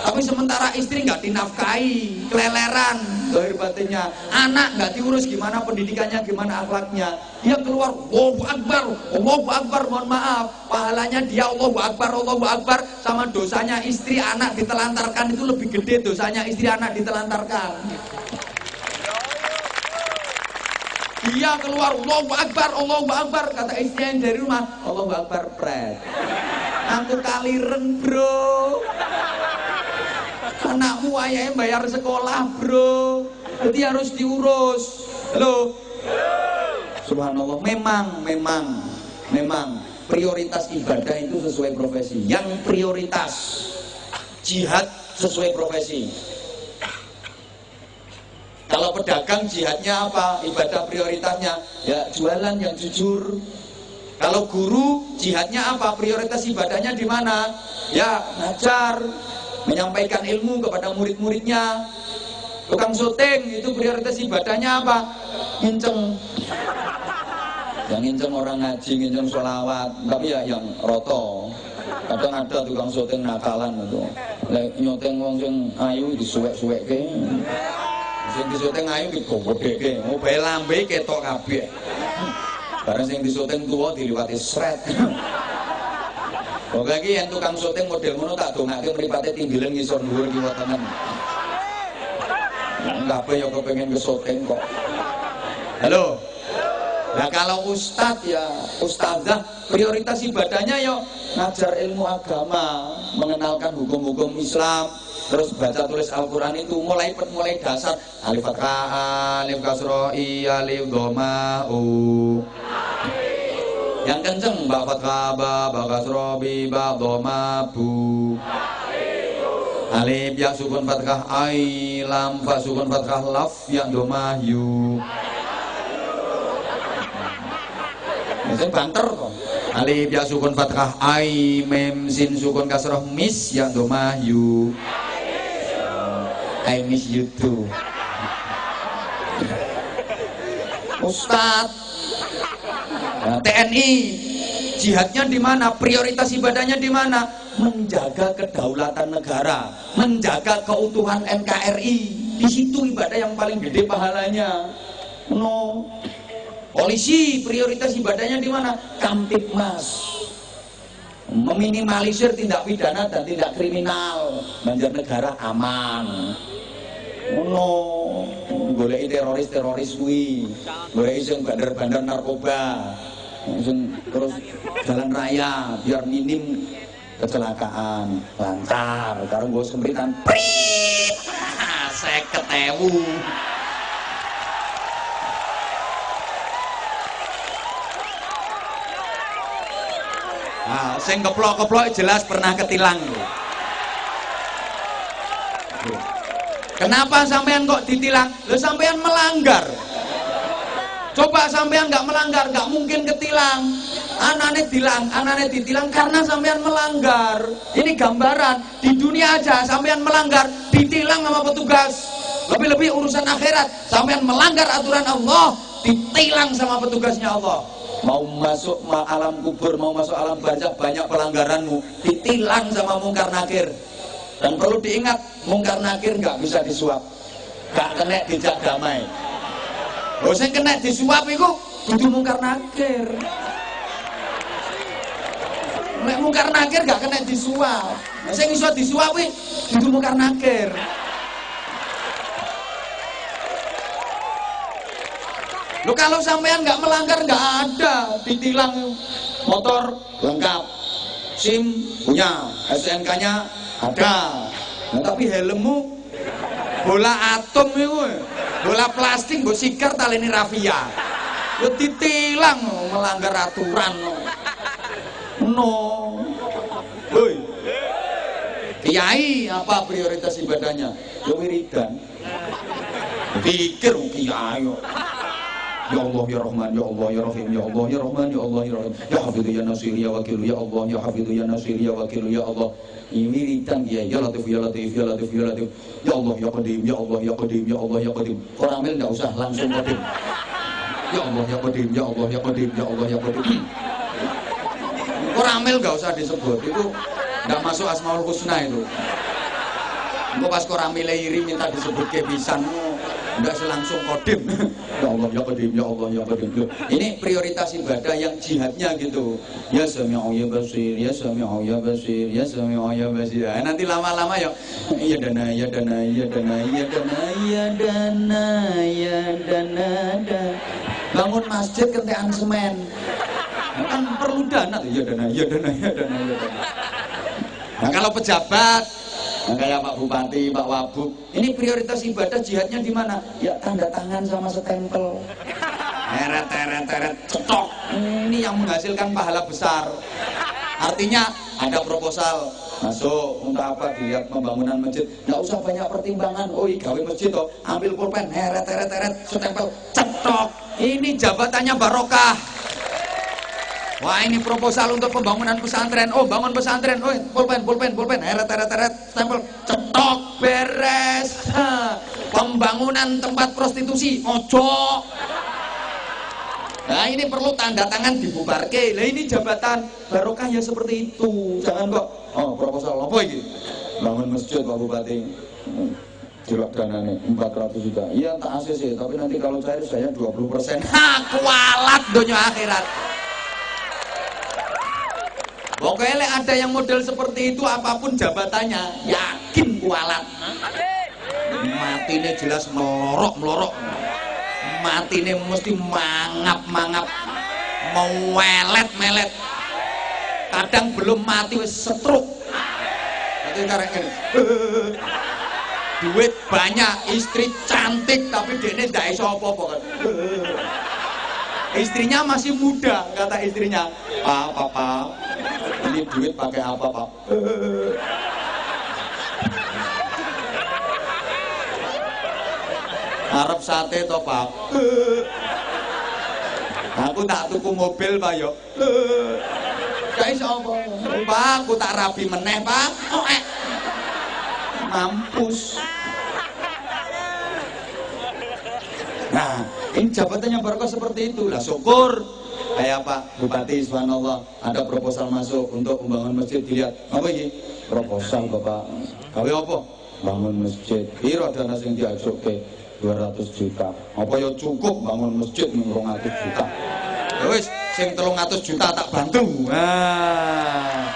Tapi sementara istri nggak dinafkahi, keleleran lahir batinnya. Anak nggak diurus, gimana pendidikannya, gimana akhlaknya. Dia keluar, Allahu Akbar, mohon maaf. Pahalanya dia Allahu Akbar, sama dosanya istri anak ditelantarkan itu lebih gede dosanya istri anak ditelantarkan. Dia keluar, Allahu Akbar, kata istri yang dari rumah, Allahu Akbar pret. Aku kaliren bro. Anakmu ayahnya bayar sekolah bro, jadi harus diurus. Halo. Subhanallah, memang prioritas ibadah itu sesuai profesi. Yang prioritas jihad sesuai profesi. Kalau pedagang jihadnya apa? Ibadah prioritasnya ya jualan yang jujur. Kalau guru jihadnya apa? Prioritas ibadahnya di mana? Ya ngajar, menyampaikan ilmu kepada murid-muridnya. Tukang syuting itu prioritas ibadahnya apa? Nginceng. Yang nginceng orang ngaji, nginceng sholawat. Tapi ya yang roto. Kadang ada tukang syuting nakalan itu. Nyuting wong sing ayu disuwek-suwekke. Sing disuting ayu digogedeke. Mobil lambe ketok kabeh. Bareng sing disuting tuwa diliwati sret. Oke iki yang tukang syuting model ngono tak dongake mripate tinggilen ngisor dhuwur kiwa tenen. Kabeh ya kepengin ke syuting kok. Halo. Nah kalau ustadz ya ustadzah prioritas ibadahnya ya ngajar ilmu agama, mengenalkan hukum-hukum Islam, terus baca tulis Al-Quran itu mulai dasar alif fathah, alif kasroh, alif dhamma, yang kenceng ba fathah, ba kasroh, ba dhamma, bu, alif ya sukun fathah, ai lam fa sukun fathah, laf ya dhamma, yu. Sing banter kok. Alif ya sukun fathah, ai mem sin sukun kasroh, mis ya dhamma, yu. I miss you too. Ustadz. Nah, TNI jihadnya di mana? Prioritas ibadahnya di mana? Menjaga kedaulatan negara, menjaga keutuhan NKRI. Di situ ibadah yang paling gede pahalanya. No. Polisi prioritas ibadahnya di mana? Kamtibmas. Meminimalisir tindak pidana dan tindak kriminal, Banjarnegara aman. No, goleki teroris kuwi, goleki sing bandar-bandar narkoba, terus jalan raya biar minim kecelakaan, lancar. Karo nggo sempritan prit 50.000. Nah, sing keplok-keplok jelas pernah ketilang. Kenapa sampean kok ditilang? Lo sampean melanggar. Coba sampean nggak melanggar, nggak mungkin ketilang. Anane ditilang karena sampean melanggar. Ini gambaran di dunia aja sampean melanggar, ditilang sama petugas. Lebih-lebih urusan akhirat, sampean melanggar aturan Allah, ditilang sama petugasnya Allah. Mau masuk alam kubur, mau masuk alam barzakh, banyak pelanggaranmu, ditilang sama mungkar nakir. Dan perlu diingat, mungkar nakir nggak bisa disuap, nggak kena dijak damai. Lo sing kena disuap itu kudu mungkar nakir. Nek mungkar nakir nggak kena disuap. Nah, sing iso disuap kuwi kudu mungkar nakir. Lo kalau sampean nggak melanggar nggak ada ditilang, motor lengkap, SIM punya, STNK-nya ada. Nah, tapi helmmu bola atom itu, bola plastik, mbok sikar taleni rafia. Lo ditilang melanggar aturan. No. Woi. Kiai apa prioritas ibadahnya? Yo wiridan. Pikir kiai. Ya Allah ya Rahman ya Allah ya Rahim ya Allah ya Rahman ya Allah ya Rahim ya Hafidhu ya Nasir ya Wakil ya Allah ya Hafidhu ya Nasir ya Wakil ya Allah. Ini wiridan ya Latif ya Latif ya Latif ya Latif ya Allah ya Qadim ya Allah ya Qadim ya Allah ya Qadim. Koramil enggak usah, langsung Qadim. Ya Allah ya Qadim ya Allah ya Qadim ya Allah ya Qadim. Koramil enggak usah disebut, itu enggak masuk Asmaul Husna itu. Engko pas koramile iri minta disebut kebisan, enggak langsung Qadim. Ya Allah ya Qadim ya Allah ya Qadim. Ini prioritas ibadah yang jihadnya gitu. Ya Sami'u ya Basir ya Sami'u ya Basir ya Sami'u ya Basir. Nanti lama-lama ya ya dana ya dana ya dana ya dana ya dana ya dana. Bangun masjid kentekan semen. Kan perlu dana ya dana ya dana ya dana ya dana. Nah kalau pejabat kayak Pak Bupati, Pak Wabub, ini prioritas ibadah jihadnya di mana? Ya tanda tangan sama stempel. Teret, cetok. Ini yang menghasilkan pahala besar. Artinya ada proposal masuk untuk apa, dilihat pembangunan masjid, nggak usah banyak pertimbangan. Oh gawe masjid toh, ambil pulpen, teret, stempel, cetok. Ini jabatannya barokah. Wah ini proposal untuk pembangunan pesantren. Oh bangun pesantren. Oh pulpen. Teret, stempel, cetok, beres. Pembangunan tempat prostitusi, ojo. Nah ini perlu tanda tangan dibubarke. Nah ini jabatan barokah ya seperti itu. Jangan kok. Oh proposal apa ini? Bangun masjid Pak Bupati. Jelak dananya 400 juta. Iya tak ACC, tapi nanti kalau cair saya 20%. Kualat dunia akhirat. Pokoknya ada yang model seperti itu, apapun jabatannya, yakin kualat. Matine jelas melorok. Matine mesti mangap, mewelet. Kadang belum mati wis setruk. Nanti karek duit banyak, istri cantik, tapi dene ndak iso apa-apa kan. Istrinya masih muda, kata istrinya. Papa, ini duit pakai apa, Pak? Arep sate toh, Pak? Aku tak tuku mobil, Pak, yo. Gak iso apa? Pak, aku tak rabi meneh, Pak. Mampus. Nah, ini jabatannya barokah seperti itu. Lah syukur kayak Pak Bupati, subhanallah, ada proposal masuk untuk membangun masjid. Dilihat, apa ini? Proposal Bapak. Gawe apa? Bangun masjid. Piro dana sing diajuke? 200 juta. Apa ya cukup bangun masjid 200 juta? Ya wis, sing 300 juta tak bantu. Nah.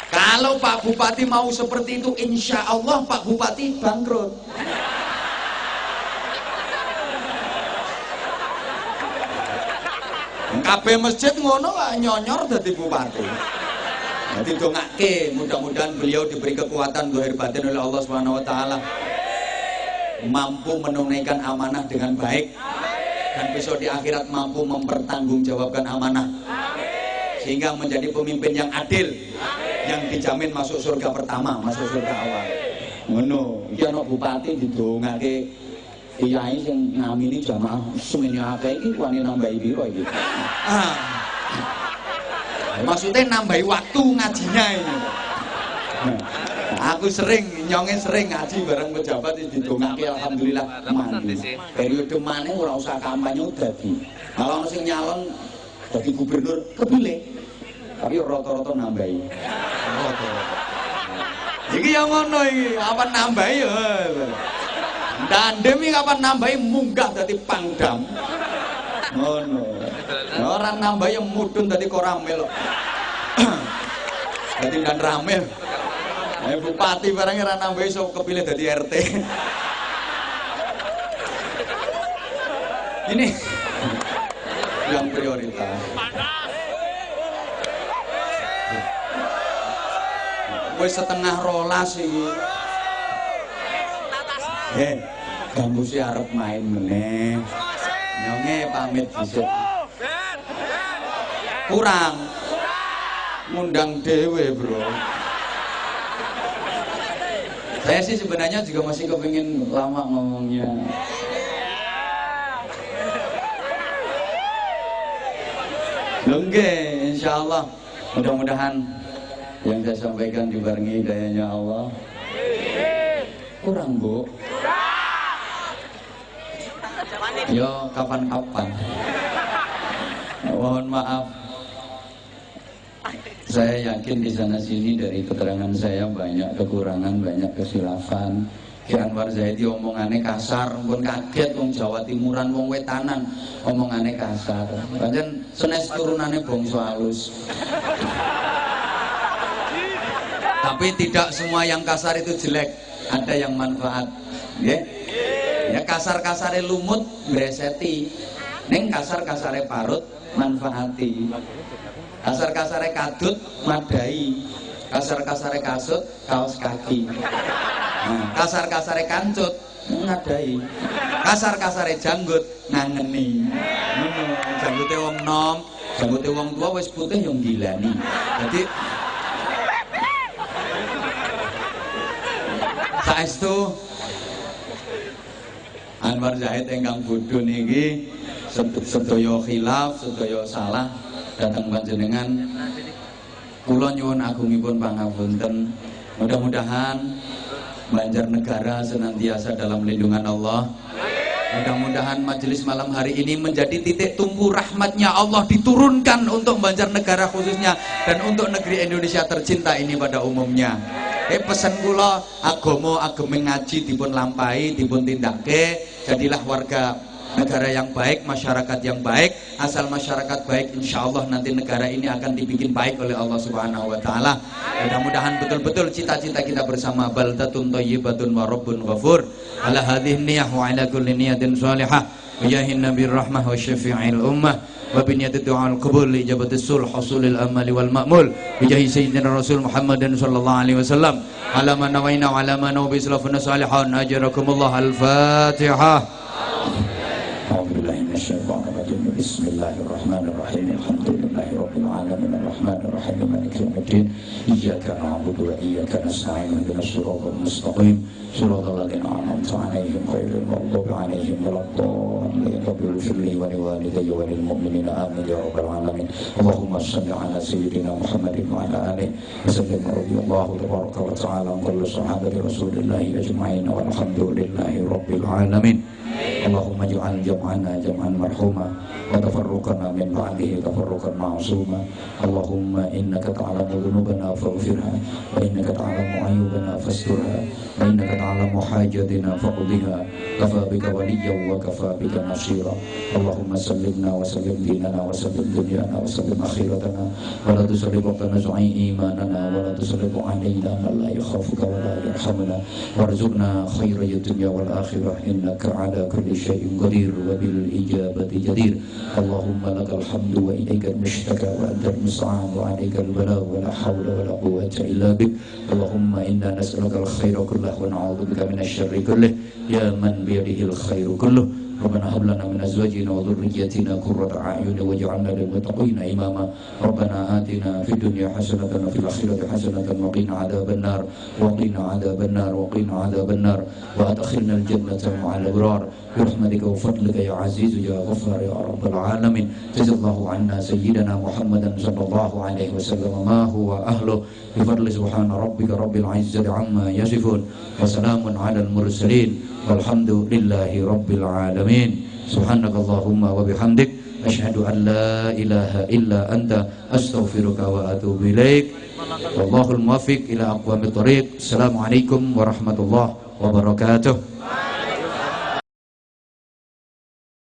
Kalau Pak Bupati mau seperti itu, insya Allah Pak Bupati bangkrut. Kabeh masjid ngono lah nyonyor dadi bupati. Jadi dongake, mudah-mudahan beliau diberi kekuatan zahir batin oleh Allah Subhanahu wa taala, mampu menunaikan amanah dengan baik, dan besok di akhirat mampu mempertanggungjawabkan amanah, sehingga menjadi pemimpin yang adil, yang dijamin masuk surga pertama, masuk surga awal. Ngono, iki ana bupati didongake kiai sing ngamini jamaah semene akeh iki wani nambahi piro iki. Maksudnya nambahi waktu ngajinya ini. Aku sering ngaji bareng pejabat didongake alhamdulillah mandi. Periode maneh ora usah kampanye dadi. Kalau sing nyalon dadi gubernur kepilih. Tapi rata-rata nambahi. Iki yang ngono iki, apa nambahi ya. Dandem iki kapan nambahi munggah dadi pangdam. Ngono. Orang nambah yang mudun tadi koramel. Jadi dan ramel. Bupati barangnya ora nambah iso kepilih dadi RT. Ini yang prioritas. Wis setengah rolas iki. Kamu sih arep main meneh. Nyonge pamit dhisik. Kurang ngundang dewe bro. Saya sih sebenarnya juga masih kepingin lama ngomongnya. Lengge, insya Allah. Mudah-mudahan yang saya sampaikan dibarengi hidayahnya Allah. Kurang bu. Yo kapan-kapan. Mohon maaf. Saya yakin di sana sini dari keterangan saya banyak kekurangan, banyak kesilafan. Ki Anwar Zaidi omongannya kasar, pun kaget wong Jawa Timuran, wong Wetanan omongannya kasar. Pancen senes turunannya bangsa halus. Tapi tidak semua yang kasar itu jelek, ada yang manfaat. Ya, ya kasar-kasare lumut ngreseti, ning kasar-kasare parut manfaati. Kasar-kasare kadut madai, kasar-kasare kasut kaos kaki. Kasar-kasare kancut ngadai, kasar-kasare janggut ngangeni. Janggute wong nom, janggute wong tua wis putih yang gilani. Jadi saestu Anwar Zahid ingkang bodho niki sedaya khilaf, sedaya salah datang panjenengan. Kula nyuwun agungipun pangapunten. Mudah-mudahan Banjarnegara senantiasa dalam lindungan Allah. Mudah-mudahan majelis malam hari ini menjadi titik tumpu rahmatnya Allah diturunkan untuk Banjarnegara khususnya, dan untuk negeri Indonesia tercinta ini pada umumnya. Pesan kula, agama ageng ngaji dipun lampahi, dipun tindake, jadilah warga negara yang baik, masyarakat yang baik. Asal masyarakat baik, insya Allah nanti negara ini akan dibikin baik oleh Allah Subhanahu wa taala. Mudah-mudahan betul-betul cita-cita kita bersama, baldatun thayyibatun wa rabbun ghafur. Ala hadhihi niyah wa ala kulli niyatin shalihah. Biyahin nabiyir rahmah wa syafi'il ummah. Wa biniyati du'al qabul li ijabatis sulh husulil amali wal ma'mul. Bijahi sayyidina Rasul Muhammadin sallallahu alaihi wasallam. Ala man nawaina wa ala man nawabi salafun salihan. Ajarakumullah. Al-Fatihah. Bismillahirrahmanirrahim. Alhamdulillahirabbil alamin arrahmanir rahim maliki yaumiddin. Iyyaka na'budu wa iyyaka nasta'in. Ihdinas siratal mustaqim. Siratal ladzina an'amta 'alaihim ghairil maghdubi 'alaihim waladdallin. Rabbil ighfirli wa liwalidayya wa lil mu'minina amin ya rabbal alamin. Allahumma shalli 'ala sayyidina Muhammadin wa 'ala alihi wa sallim. Radhiyallahu tabaraka wa ta'ala an kulli sahabati Rasulillahi ajma'in walhamdulillahi rabbil alamin. Allahumma ij'al jam'ana jam'an marhuma wa tafarruqana min ba'dihi tafarruqan ma'suma. Allahumma innaka ta'lamu dhunubana faghfirha wa innaka ta'lamu 'ayyubana fasturha wa innaka ta'lamu hajatina faqdiha kafa bika waliyyan wa kafa bika nasira. Allahumma sallimna wa sallim dinana wa sallim dunyana wa sallim akhiratana wa la tusallim tanzu'i imanana wa la tusallim 'alaina man la yakhafuka wa la yarhamuna warzuqna khairal dunya wal akhirah innaka 'ala kulli syai'in qadir wa bil ijabati jadir. Allahumma lakal hamdu wa ilaikal mushtaka wa antal musta'an wa alaikal balagh wa la hawla wa la quwwata illa bik. Allahumma inna nas'aluka al-khaira kullahu wa na'udzubika minasy syarri kullih ya man bi yadihil khairu kulluh. Rabbana hab lana min azwajina wa dhurriyyatina qurrata a'yun waj'alna lil muttaqina imama. Rabbana atina fid dunya hasanatan wa fil akhirati hasanatan wa qina adzabannar wa qina adzabannar wa qina adzabannar wa adkhilna al jannata ma'al abrar bi rahmatika wa fadlika ya aziz ya ghaffar ya rabbal alamin. Jazallahu 'anna sayyidina Muhammadan sallallahu alaihi wasallam ma huwa ahlu bi fadli subhana rabbika rabbil izzati 'amma yasifun wa salamun 'alal mursalin walhamdulillahi rabbil alamin. Subhanakallahumma wa bihamdik asyhadu an la ilaha illa anta astaghfiruka wa atubu ilaik. Wallahul muwaffiq ila aqwamit thoriq. Assalamualaikum warahmatullahi wabarakatuh.